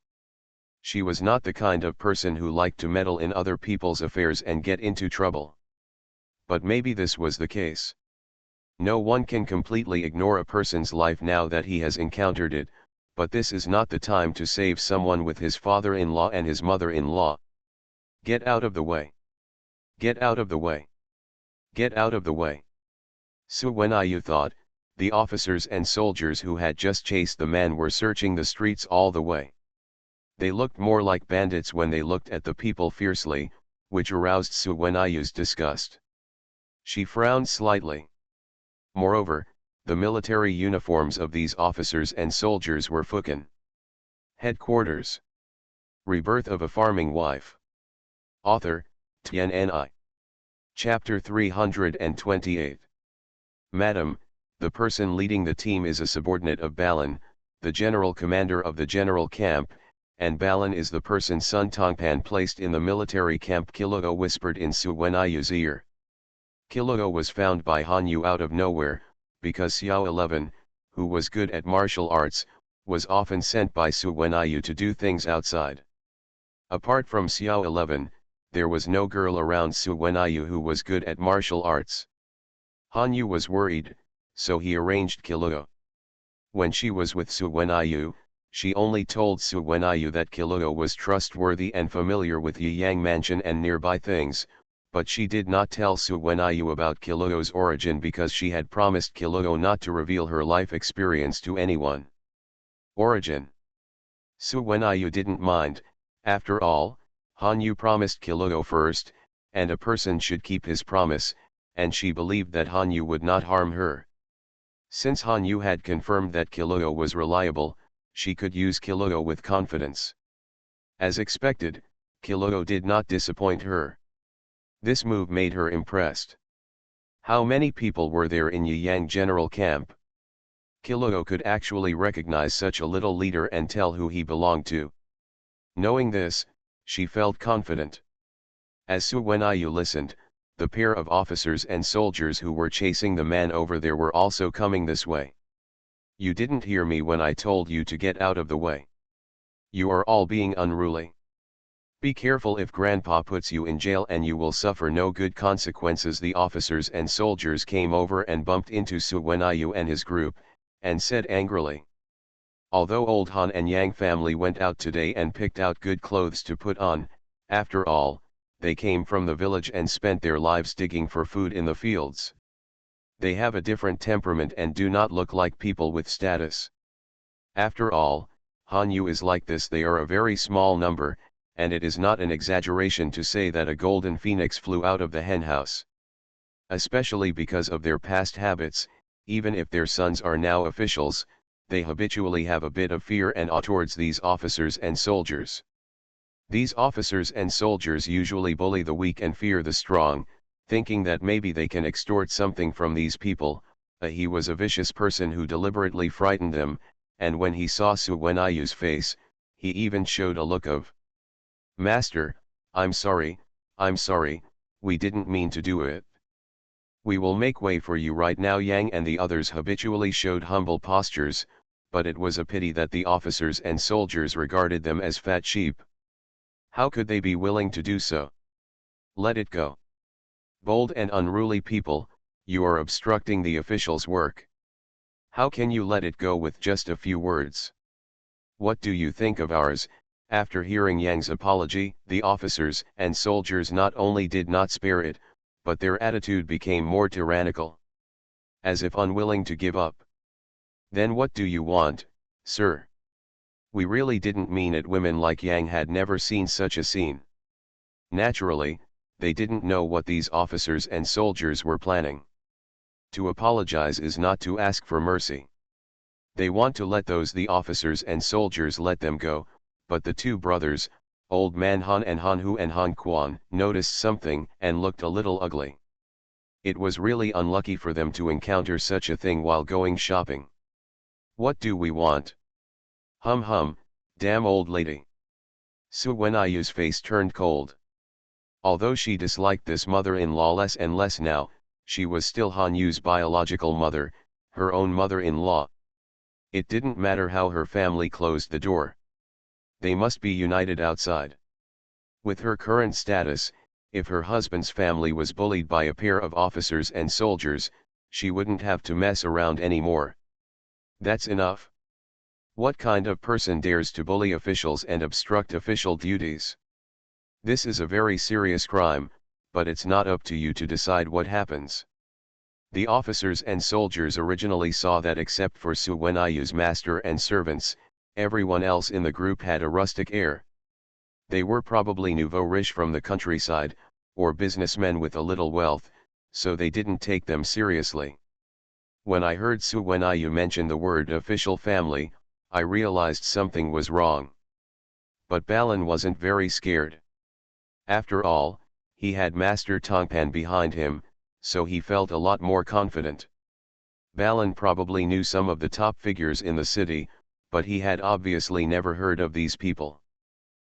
She was not the kind of person who liked to meddle in other people's affairs and get into trouble. But maybe this was the case. No one can completely ignore a person's life now that he has encountered it, but this is not the time to save someone with his father-in-law and his mother-in-law. Get out of the way. Get out of the way. Get out of the way. Su Wenyu thought. The officers and soldiers who had just chased the man were searching the streets all the way. They looked more like bandits when they looked at the people fiercely, which aroused Su Wenyu's disgust. She frowned slightly. Moreover, the military uniforms of these officers and soldiers were Fukin. Headquarters. Rebirth of a Farming Wife. Author, Tian. Chapter 328. Madam, the person leading the team is a subordinate of Balan, the general commander of the general camp, and Balan is the person Sun Tongpan placed in the military camp. Kiluo whispered in Su Wenyu's ear. Kiluo was found by Hanyu out of nowhere, because Xiao 11, who was good at martial arts, was often sent by Su Wenyu to do things outside. Apart from Xiao 11, there was no girl around Su Wenyu who was good at martial arts. Hanyu was worried, so he arranged Kiluo. When she was with Su Wenyu, she only told Su Wenyu that Kiluo was trustworthy and familiar with Yang Mansion and nearby things, but she did not tell Su Wenyu about Kiluo's origin because she had promised Kiluo not to reveal her life experience to anyone. Origin. Su Wenyu didn't mind. After all, Hanyu promised Kiluo first, and a person should keep his promise, and she believed that Hanyu would not harm her. Since Hanyu had confirmed that Kiluo was reliable, she could use Kiluo with confidence. As expected, Kiluo did not disappoint her. This move made her impressed. How many people were there in Yang General Camp? Kiluo could actually recognize such a little leader and tell who he belonged to. Knowing this, she felt confident. As Su Wenyu listened, the pair of officers and soldiers who were chasing the man over there were also coming this way. You didn't hear me when I told you to get out of the way. You are all being unruly. Be careful if Grandpa puts you in jail and you will suffer no good consequences. The officers and soldiers came over and bumped into Su Wenyu and his group, and said angrily. Although Old Han and Yang family went out today and picked out good clothes to put on, after all, they came from the village and spent their lives digging for food in the fields. They have a different temperament and do not look like people with status. After all, Hanyu is like this. They are a very small number, and it is not an exaggeration to say that a golden phoenix flew out of the henhouse. Especially because of their past habits, even if their sons are now officials, they habitually have a bit of fear and awe towards these officers and soldiers. These officers and soldiers usually bully the weak and fear the strong, thinking that maybe they can extort something from these people. He was a vicious person who deliberately frightened them, and when he saw Su Wenyu's face, he even showed a look of, "Master, I'm sorry, we didn't mean to do it. We will make way for you right now." Yang and the others habitually showed humble postures, but it was a pity that the officers and soldiers regarded them as fat sheep. How could they be willing to do so? Let it go. Bold and unruly people, you are obstructing the officials' work. How can you let it go with just a few words? What do you think of ours? After hearing Yang's apology, the officers and soldiers not only did not spare it, but their attitude became more tyrannical. As if unwilling to give up. Then what do you want, sir? We really didn't mean it. Women like Yang had never seen such a scene. Naturally, they didn't know what these officers and soldiers were planning. To apologize is not to ask for mercy. They want to let the officers and soldiers let them go, but the two brothers, Old Man Han and Han Hu and Han Quan, noticed something and looked a little ugly. It was really unlucky for them to encounter such a thing while going shopping. What do we want? Hum, damn old lady. Su Wenayu's face turned cold. Although she disliked this mother-in-law less and less now, she was still Han Yu's biological mother, her own mother-in-law. It didn't matter how her family closed the door. They must be united outside. With her current status, if her husband's family was bullied by a pair of officers and soldiers, she wouldn't have to mess around anymore. That's enough. What kind of person dares to bully officials and obstruct official duties? This is a very serious crime, but it's not up to you to decide what happens. The officers and soldiers originally saw that except for Su Wenayu's master and servants, everyone else in the group had a rustic air. They were probably nouveau riche from the countryside, or businessmen with a little wealth, so they didn't take them seriously. When I heard Su Wenayu mention the word official family, I realized something was wrong. But Balan wasn't very scared. After all, he had Master Tongpan behind him, so he felt a lot more confident. Balan probably knew some of the top figures in the city, but he had obviously never heard of these people.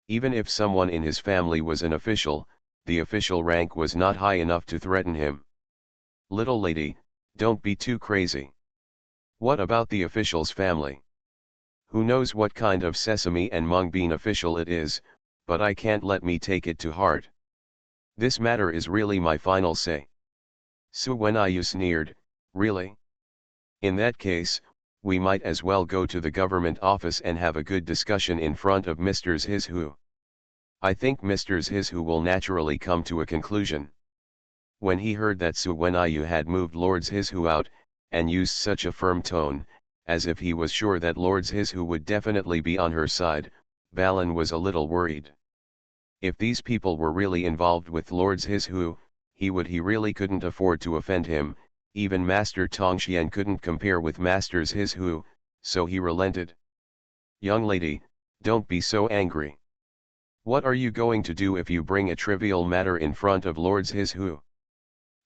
Even if someone in his family was an official, the official rank was not high enough to threaten him. Little lady, don't be too crazy. What about the official's family? Who knows what kind of sesame and mung bean official it is, but I can't let me take it to heart. This matter is really my final say. Su Wenayu sneered, really? In that case, we might as well go to the government office and have a good discussion in front of Mr. Zhizu. I think Mr. Zhizu will naturally come to a conclusion. When he heard that Su Wenayu had moved Lord Zhizu out, and used such a firm tone, as if he was sure that Lord Zhizu would definitely be on her side, Balan was a little worried. If these people were really involved with Lord Zhizu, he really couldn't afford to offend him. Even Master Tongxian couldn't compare with Master Zhizu, so he relented. Young lady, don't be so angry. What are you going to do if you bring a trivial matter in front of Lord Zhizu?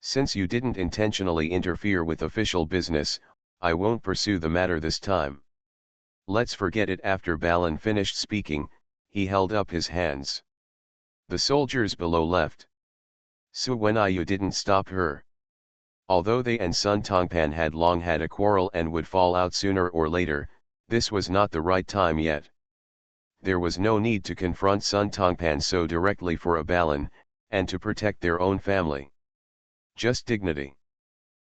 Since you didn't intentionally interfere with official business, I won't pursue the matter this time. Let's forget it. After Balan finished speaking, he held up his hands. The soldiers below left. Su Wenayu didn't stop her. Although they and Sun Tongpan had long had a quarrel and would fall out sooner or later, this was not the right time yet. There was no need to confront Sun Tongpan so directly for a Balan, and to protect their own family. Just dignity.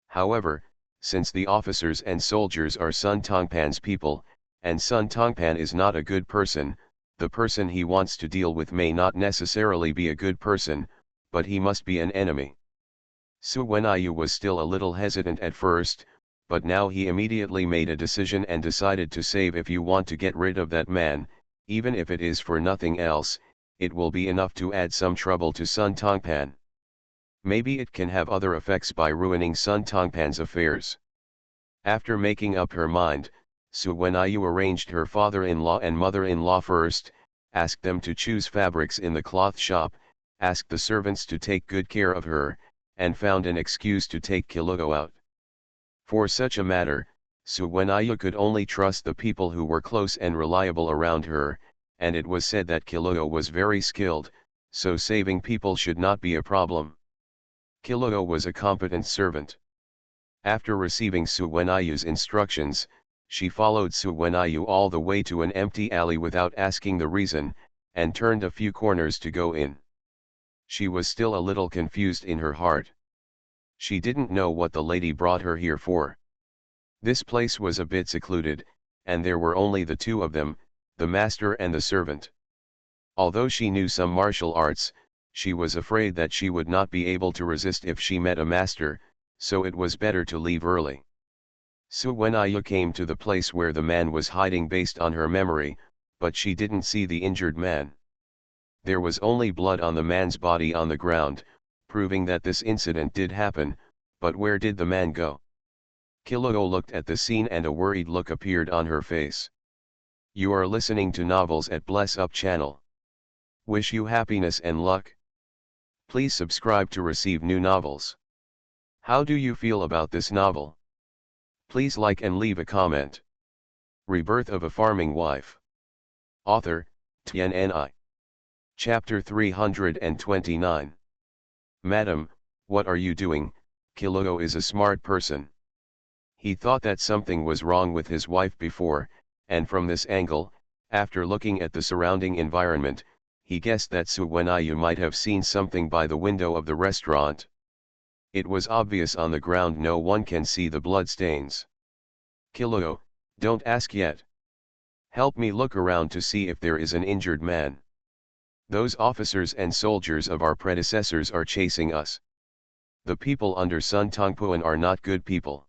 However, since the officers and soldiers are Sun Tongpan's people, and Sun Tongpan is not a good person, the person he wants to deal with may not necessarily be a good person, but he must be an enemy. Su Wenayu was still a little hesitant at first, but now he immediately made a decision and decided to save. If you want to get rid of that man, even if it is for nothing else, it will be enough to add some trouble to Sun Tongpan. Maybe it can have other effects by ruining Sun Tongpan's affairs. After making up her mind, Su Wenayu arranged her father-in-law and mother-in-law first, asked them to choose fabrics in the cloth shop, asked the servants to take good care of her, and found an excuse to take Kilugo out. For such a matter, Su Wenayu could only trust the people who were close and reliable around her, and it was said that Kilugo was very skilled, so saving people should not be a problem. Kilugo was a competent servant. After receiving Su Wenayu's instructions, she followed Su Wenayu all the way to an empty alley without asking the reason, and turned a few corners to go in. She was still a little confused in her heart. She didn't know what the lady brought her here for. This place was a bit secluded, and there were only the two of them, the master and the servant. Although she knew some martial arts, she was afraid that she would not be able to resist if she met a master, so it was better to leave early. So when Aya came to the place where the man was hiding based on her memory, but she didn't see the injured man. There was only blood on the man's body on the ground, proving that this incident did happen, but where did the man go? Kiloo looked at the scene and a worried look appeared on her face. You are listening to novels at Bless Up channel. Wish you happiness and luck. Please subscribe to receive new novels. How do you feel about this novel? Please like and leave a comment. Rebirth of a Farming Wife. Author, TNNI. Chapter 329. Madam, what are you doing? Kiloo is a smart person. He thought that something was wrong with his wife before, and from this angle, after looking at the surrounding environment, he guessed that Suwenayu might have seen something by the window of the restaurant. It was obvious on the ground, no one can see the blood stains. Kiloo, don't ask yet. Help me look around to see if there is an injured man. Those officers and soldiers of our predecessors are chasing us. The people under Sun Tongpuan are not good people.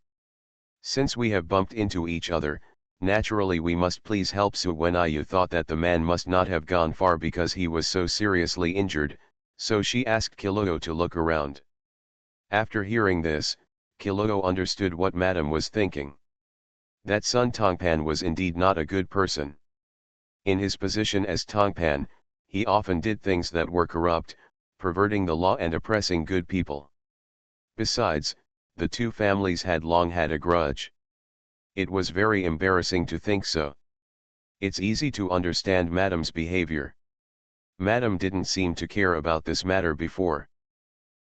Since we have bumped into each other, naturally we must please help. Suwenayu thought that the man must not have gone far because he was so seriously injured, so she asked Kiloo to look around. After hearing this, Kiloo understood what Madam was thinking. That Sun Tongpan was indeed not a good person. In his position as Tongpan, he often did things that were corrupt, perverting the law and oppressing good people. Besides, the two families had long had a grudge. It was very embarrassing to think so. It's easy to understand Madam's behavior. Madam didn't seem to care about this matter before.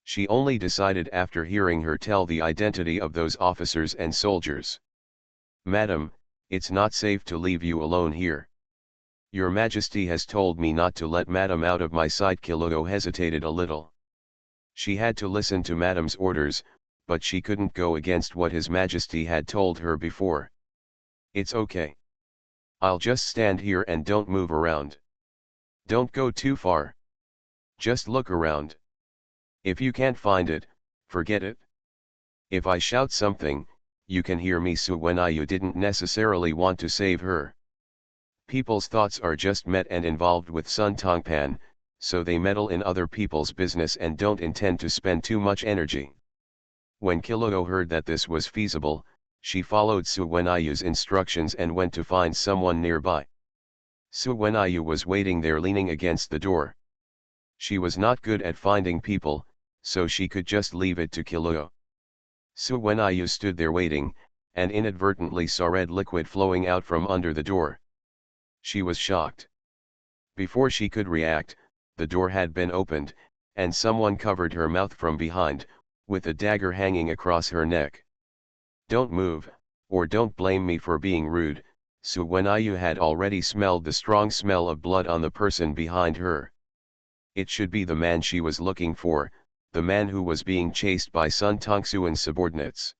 She only decided after hearing her tell the identity of those officers and soldiers. Madam, it's not safe to leave you alone here. Your Majesty has told me not to let Madam out of my sight. Kiloo hesitated a little. She had to listen to Madam's orders, but she couldn't go against what His Majesty had told her before. It's okay. I'll just stand here and don't move around. Don't go too far. Just look around. If you can't find it, forget it. If I shout something, you can hear me. Suwenayu didn't necessarily want to save her. People's thoughts are just met and involved with Sun Tongpan, so they meddle in other people's business and don't intend to spend too much energy. When Kiloo heard that this was feasible, she followed Suwenayu's instructions and went to find someone nearby. Suwenayu was waiting there leaning against the door. She was not good at finding people, so she could just leave it to Kiloo. Suwenayu stood there waiting, and inadvertently saw red liquid flowing out from under the door. She was shocked. Before she could react, the door had been opened, and someone covered her mouth from behind, with a dagger hanging across her neck. Don't move, or don't blame me for being rude. Suwenayu had already smelled the strong smell of blood on the person behind her. It should be the man she was looking for, the man who was being chased by Sun Tongsuan's subordinates.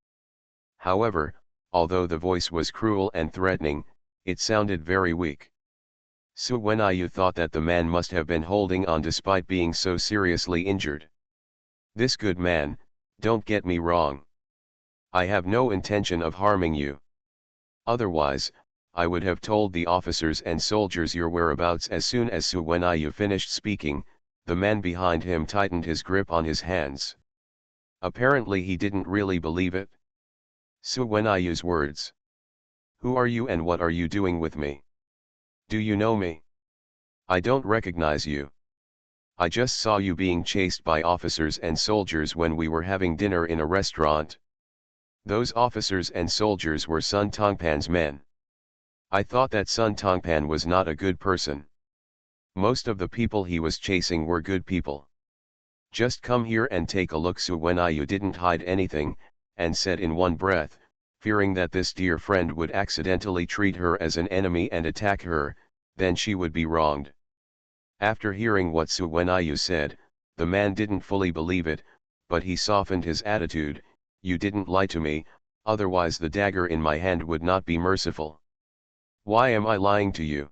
However, although the voice was cruel and threatening, it sounded very weak. Suwenayu thought that the man must have been holding on despite being so seriously injured. This good man, don't get me wrong. I have no intention of harming you. Otherwise, I would have told the officers and soldiers your whereabouts. As soon as Suwenayu finished speaking, the man behind him tightened his grip on his hands. Apparently he didn't really believe it. Suwenayu's words. Who are you and what are you doing with me? Do you know me? I don't recognize you. I just saw you being chased by officers and soldiers when we were having dinner in a restaurant. Those officers and soldiers were Sun Tongpan's men. I thought that Sun Tongpan was not a good person. Most of the people he was chasing were good people. Just come here and take a look. Suwenayu didn't hide anything, and said in one breath, fearing that this dear friend would accidentally treat her as an enemy and attack her, then she would be wronged. After hearing what Suwenayu said, the man didn't fully believe it, but he softened his attitude. You didn't lie to me, otherwise the dagger in my hand would not be merciful. Why am I lying to you?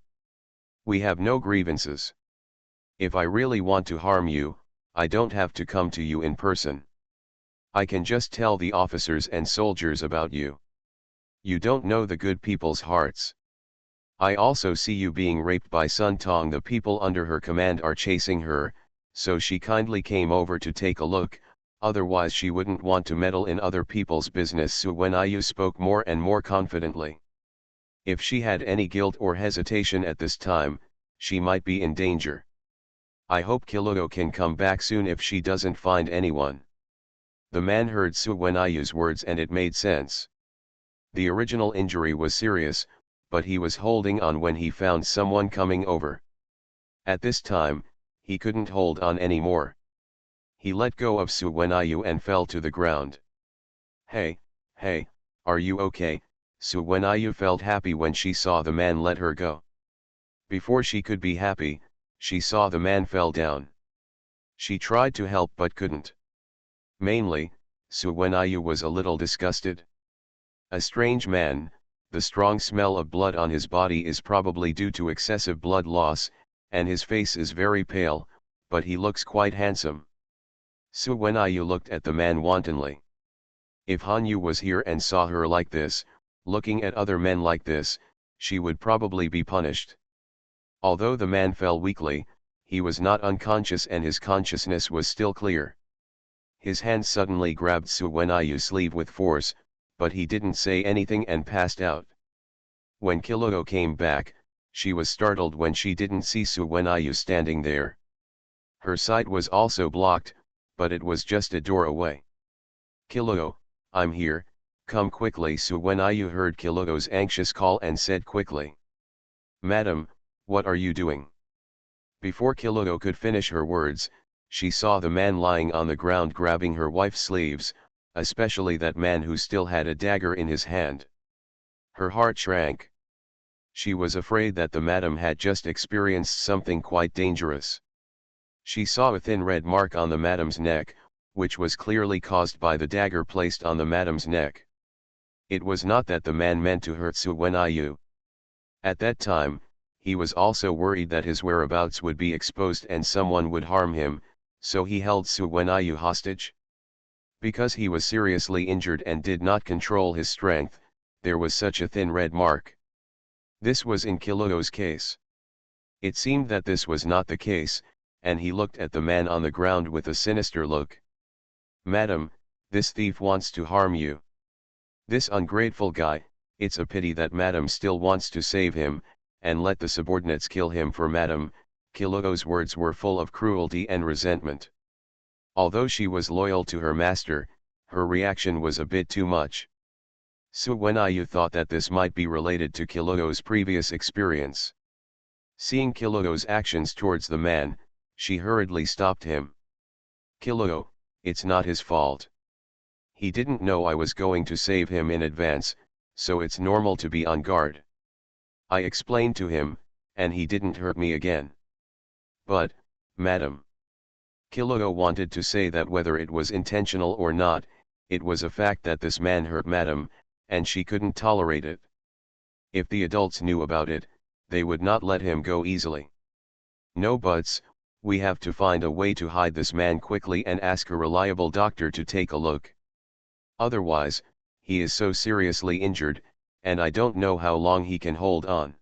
We have no grievances. If I really want to harm you, I don't have to come to you in person. I can just tell the officers and soldiers about you. You don't know the good people's hearts. I also see you being raped by Sun Tong. The people under her command are chasing her, so she kindly came over to take a look, otherwise she wouldn't want to meddle in other people's business. Su Wenyu spoke more and more confidently. If she had any guilt or hesitation at this time, she might be in danger. I hope Kilugo can come back soon if she doesn't find anyone. The man heard Su Wenyu's words and it made sense. The original injury was serious, but he was holding on when he found someone coming over. At this time, he couldn't hold on anymore. He let go of Su Wenyu and fell to the ground. Hey, are you okay? Su Wenyu felt happy when she saw the man let her go. Before she could be happy, she saw the man fell down. She tried to help but couldn't. Mainly, Su Wenyu was a little disgusted. A strange man. The strong smell of blood on his body is probably due to excessive blood loss, and his face is very pale, but he looks quite handsome. Su Wenyu looked at the man wantonly. If Hanyu was here and saw her like this, looking at other men like this, she would probably be punished. Although the man fell weakly, he was not unconscious and his consciousness was still clear. His hand suddenly grabbed Su Wenyu's sleeve with force, but he didn't say anything and passed out. When Kilugo came back, she was startled when she didn't see Su Wenyu standing there. Her sight was also blocked, but it was just a door away. Kilugo, I'm here, come quickly. Su Wenyu heard Kilugo's anxious call and said quickly. Madam, what are you doing? Before Kilugo could finish her words, she saw the man lying on the ground grabbing her wife's sleeves, especially that man who still had a dagger in his hand. Her heart shrank. She was afraid that the madam had just experienced something quite dangerous. She saw a thin red mark on the madam's neck, which was clearly caused by the dagger placed on the madam's neck. It was not that the man meant to hurt Su Wenyu. At that time, he was also worried that his whereabouts would be exposed and someone would harm him, so he held Su Wenyu hostage. Because he was seriously injured and did not control his strength, there was such a thin red mark. This was in Kilugo's case. It seemed that this was not the case, and he looked at the man on the ground with a sinister look. Madam, this thief wants to harm you. This ungrateful guy, it's a pity that Madam still wants to save him, and let the subordinates kill him for Madam. Kilugo's words were full of cruelty and resentment. Although she was loyal to her master, her reaction was a bit too much. Su Wenyu thought that this might be related to Kilugo's previous experience. Seeing Kilugo's actions towards the man, she hurriedly stopped him. Kilugo, it's not his fault. He didn't know I was going to save him in advance, so it's normal to be on guard. I explained to him, and he didn't hurt me again. But, Madam. Kilugo wanted to say that whether it was intentional or not, it was a fact that this man hurt Madam, and she couldn't tolerate it. If the adults knew about it, they would not let him go easily. No buts, we have to find a way to hide this man quickly and ask a reliable doctor to take a look. Otherwise, he is so seriously injured, and I don't know how long he can hold on.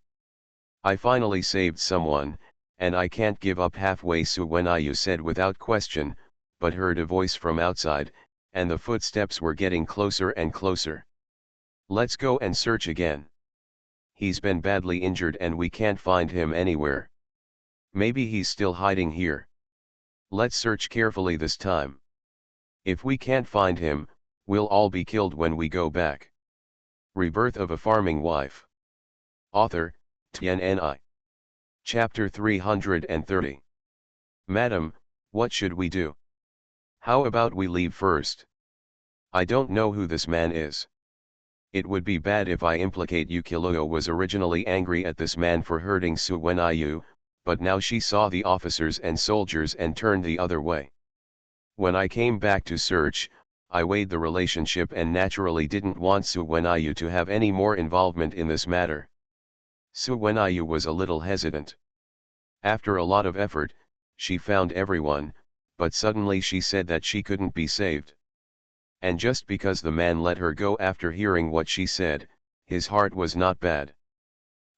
I finally saved someone, and I can't give up halfway. Su Wenyu said without question, but heard a voice from outside, and the footsteps were getting closer and closer. Let's go and search again. He's been badly injured and we can't find him anywhere. Maybe he's still hiding here. Let's search carefully this time. If we can't find him, we'll all be killed when we go back. Rebirth of a Farming Wife. Author, TNNI. Chapter 330. Madam, what should we do? How about we leave first? I don't know who this man is. It would be bad if I implicate you. Kilugo was originally angry at this man for hurting Su Wenyu, but now she saw the officers and soldiers and turned the other way. When I came back to search, I weighed the relationship and naturally didn't want Su Wenayu to have any more involvement in this matter. Su Wenayu was a little hesitant. After a lot of effort, she found everyone, but suddenly she said that she couldn't be saved. And just because the man let her go after hearing what she said, his heart was not bad.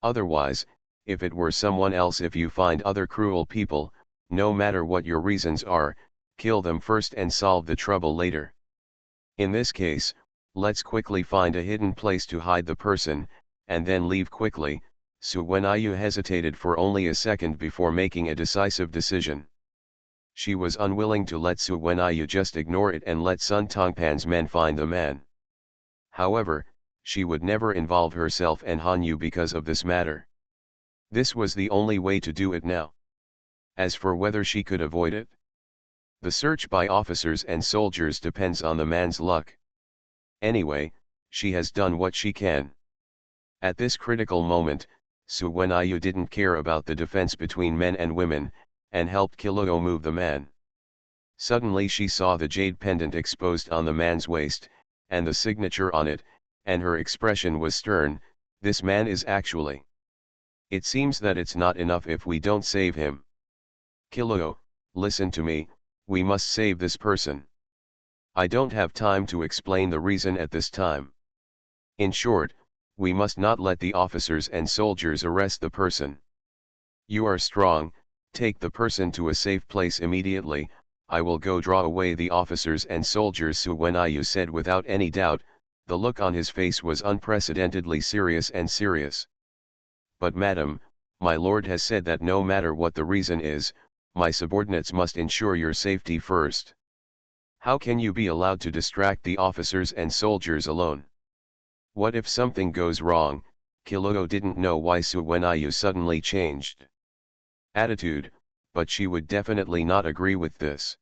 Otherwise, if it were someone else, if you find other cruel people, no matter what your reasons are, kill them first and solve the trouble later. In this case, let's quickly find a hidden place to hide the person, and then leave quickly. Su Wenayu hesitated for only a second before making a decisive decision. She was unwilling to let Su Wenayu just ignore it and let Sun Tongpan's men find the man. However, she would never involve herself and Hanyu because of this matter. This was the only way to do it now. As for whether she could avoid it, the search by officers and soldiers depends on the man's luck. Anyway, she has done what she can. At this critical moment, Su Wenayu didn't care about the defense between men and women, and helped Kiluo move the man. Suddenly she saw the jade pendant exposed on the man's waist, and the signature on it, and her expression was stern. This man is actually. It seems that it's not enough if we don't save him. Kiluo, listen to me, we must save this person. I don't have time to explain the reason at this time. In short, we must not let the officers and soldiers arrest the person. You are strong, take the person to a safe place immediately. I will go draw away the officers and soldiers. Su Wenayu said without any doubt. The look on his face was unprecedentedly serious and serious. But madam, my lord has said that no matter what the reason is, my subordinates must ensure your safety first. How can you be allowed to distract the officers and soldiers alone? What if something goes wrong? Kiluo didn't know why Su Wenayu suddenly changed attitude, but she would definitely not agree with this.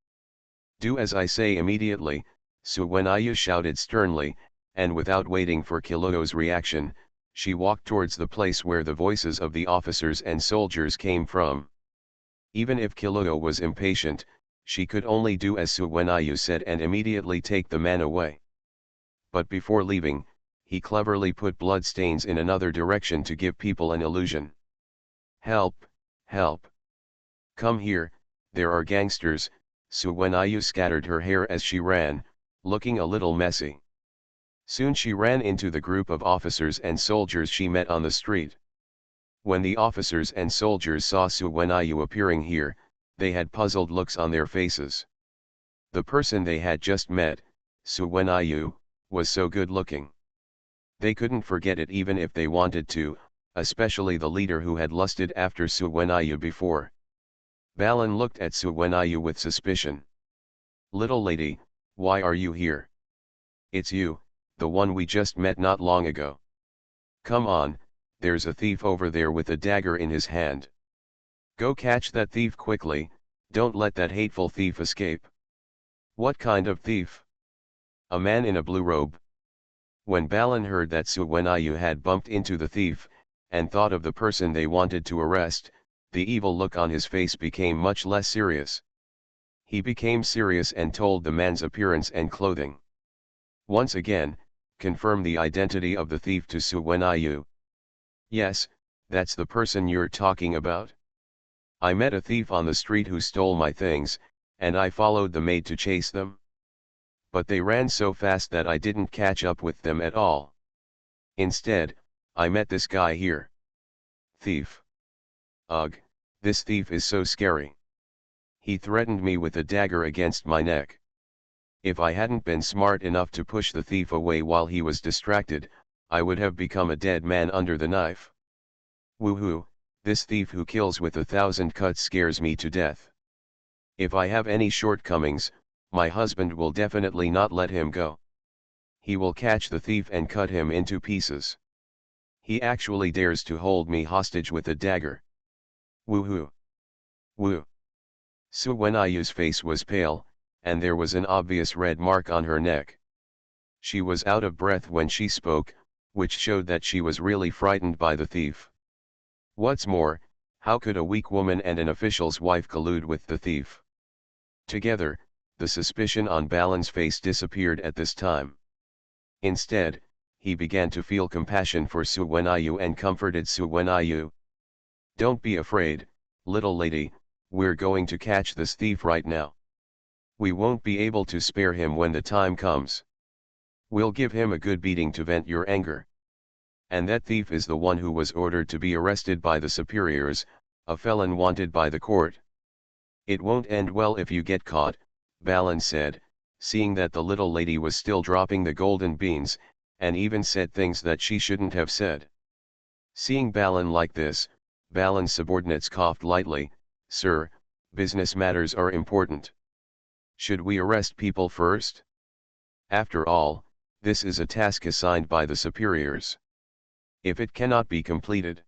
Do as I say immediately, Su Wenayu shouted sternly, and without waiting for Kiluo's reaction, she walked towards the place where the voices of the officers and soldiers came from. Even if Kiluo was impatient, she could only do as Su Wenayu said and immediately take the man away. But before leaving, he cleverly put blood stains in another direction to give people an illusion. Help, help. Come here, there are gangsters. Su Wenayu scattered her hair as she ran, looking a little messy. Soon she ran into the group of officers and soldiers she met on the street. When the officers and soldiers saw Su Wenayu appearing here, they had puzzled looks on their faces. The person they had just met, Su Wenayu, was so good looking. They couldn't forget it even if they wanted to, especially the leader who had lusted after Su Wenayu before. Balan looked at Su Wenayu with suspicion. Little lady, why are you here? It's you, the one we just met not long ago. Come on, there's a thief over there with a dagger in his hand. Go catch that thief quickly, don't let that hateful thief escape. What kind of thief? A man in a blue robe. When Balan heard that Su Wenayu had bumped into the thief, and thought of the person they wanted to arrest, the evil look on his face became much less serious. He became serious and told the man's appearance and clothing. Once again, confirm the identity of the thief to Su Wenayu. Yes, that's the person you're talking about. I met a thief on the street who stole my things, and I followed the maid to chase them. But they ran so fast that I didn't catch up with them at all. Instead, I met this guy here. Thief. Ugh, this thief is so scary. He threatened me with a dagger against my neck. If I hadn't been smart enough to push the thief away while he was distracted, I would have become a dead man under the knife. Woohoo, this thief who kills with 1,000 cuts scares me to death. If I have any shortcomings, my husband will definitely not let him go. He will catch the thief and cut him into pieces. He actually dares to hold me hostage with a dagger. Woohoo. Woo. Su Wenayu's face was pale, and there was an obvious red mark on her neck. She was out of breath when she spoke, which showed that she was really frightened by the thief. What's more, how could a weak woman and an official's wife collude with the thief? Together, the suspicion on Balan's face disappeared at this time. Instead, he began to feel compassion for Su Wenyu and comforted Su Wenyu. "Don't be afraid, little lady, we're going to catch this thief right now. We won't be able to spare him when the time comes. We'll give him a good beating to vent your anger. And that thief is the one who was ordered to be arrested by the superiors, a felon wanted by the court. It won't end well if you get caught," Balan said, seeing that the little lady was still dropping the golden beans, and even said things that she shouldn't have said. Seeing Balan like this, Balan's subordinates coughed lightly. "Sir, business matters are important. Should we arrest people first? After all, this is a task assigned by the superiors. If it cannot be completed."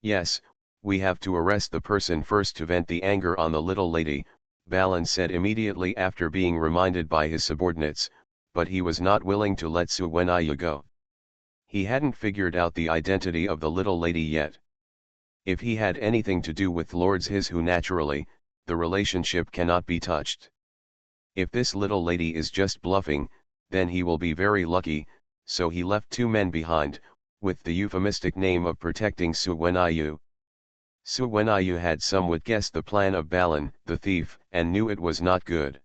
"Yes, we have to arrest the person first to vent the anger on the little lady," Balan said immediately after being reminded by his subordinates, but he was not willing to let Su Wenyu go. He hadn't figured out the identity of the little lady yet. If he had anything to do with Lords his who naturally, the relationship cannot be touched. If this little lady is just bluffing, then he will be very lucky, so he left 2 men behind, with the euphemistic name of protecting Su Wenyu. Su Wenyu had somewhat guessed the plan of Balan, the thief, and knew it was not good.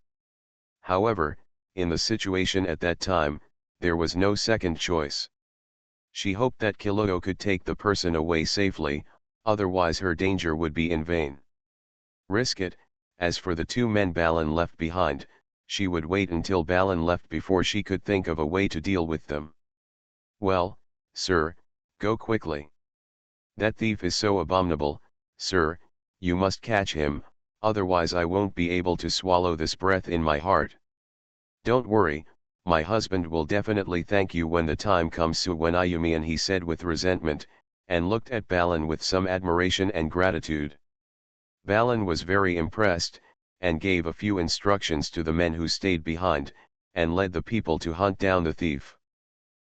However, in the situation at that time, there was no second choice. She hoped that Kiloo could take the person away safely, otherwise her danger would be in vain. Risk it. As for the 2 men Balan left behind, she would wait until Balan left before she could think of a way to deal with them. "Well, sir, go quickly. That thief is so abominable, sir, you must catch him, otherwise I won't be able to swallow this breath in my heart." "Don't worry, my husband will definitely thank you when the time comes, Su Wenyu," he said with resentment, and looked at Balan with some admiration and gratitude. Balan was very impressed, and gave a few instructions to the men who stayed behind, and led the people to hunt down the thief.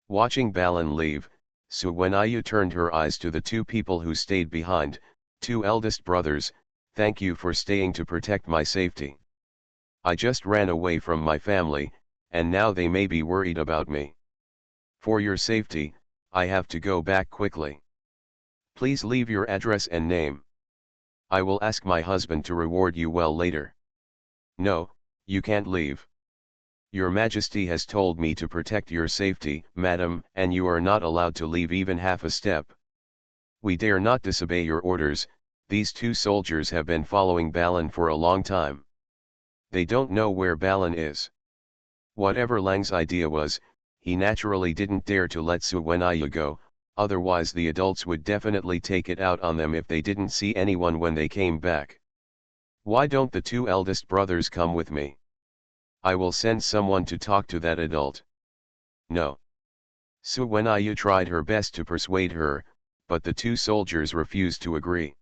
Watching Balan leave, Su Wenyu turned her eyes to the 2 people who stayed behind, 2 eldest brothers. "Thank you for staying to protect my safety. I just ran away from my family, and now they may be worried about me. For your safety, I have to go back quickly. Please leave your address and name. I will ask my husband to reward you well later." "No, you can't leave. Your Majesty has told me to protect your safety, madam, and you are not allowed to leave even half a step. We dare not disobey your orders. These 2 soldiers have been following Balan for a long time. They don't know where Balan is." Whatever Lang's idea was, he naturally didn't dare to let Su Wenyu go, otherwise the adults would definitely take it out on them if they didn't see anyone when they came back. "Why don't the 2 eldest brothers come with me? I will send someone to talk to that adult." "No." Su Wenyu tried her best to persuade her, but the 2 soldiers refused to agree.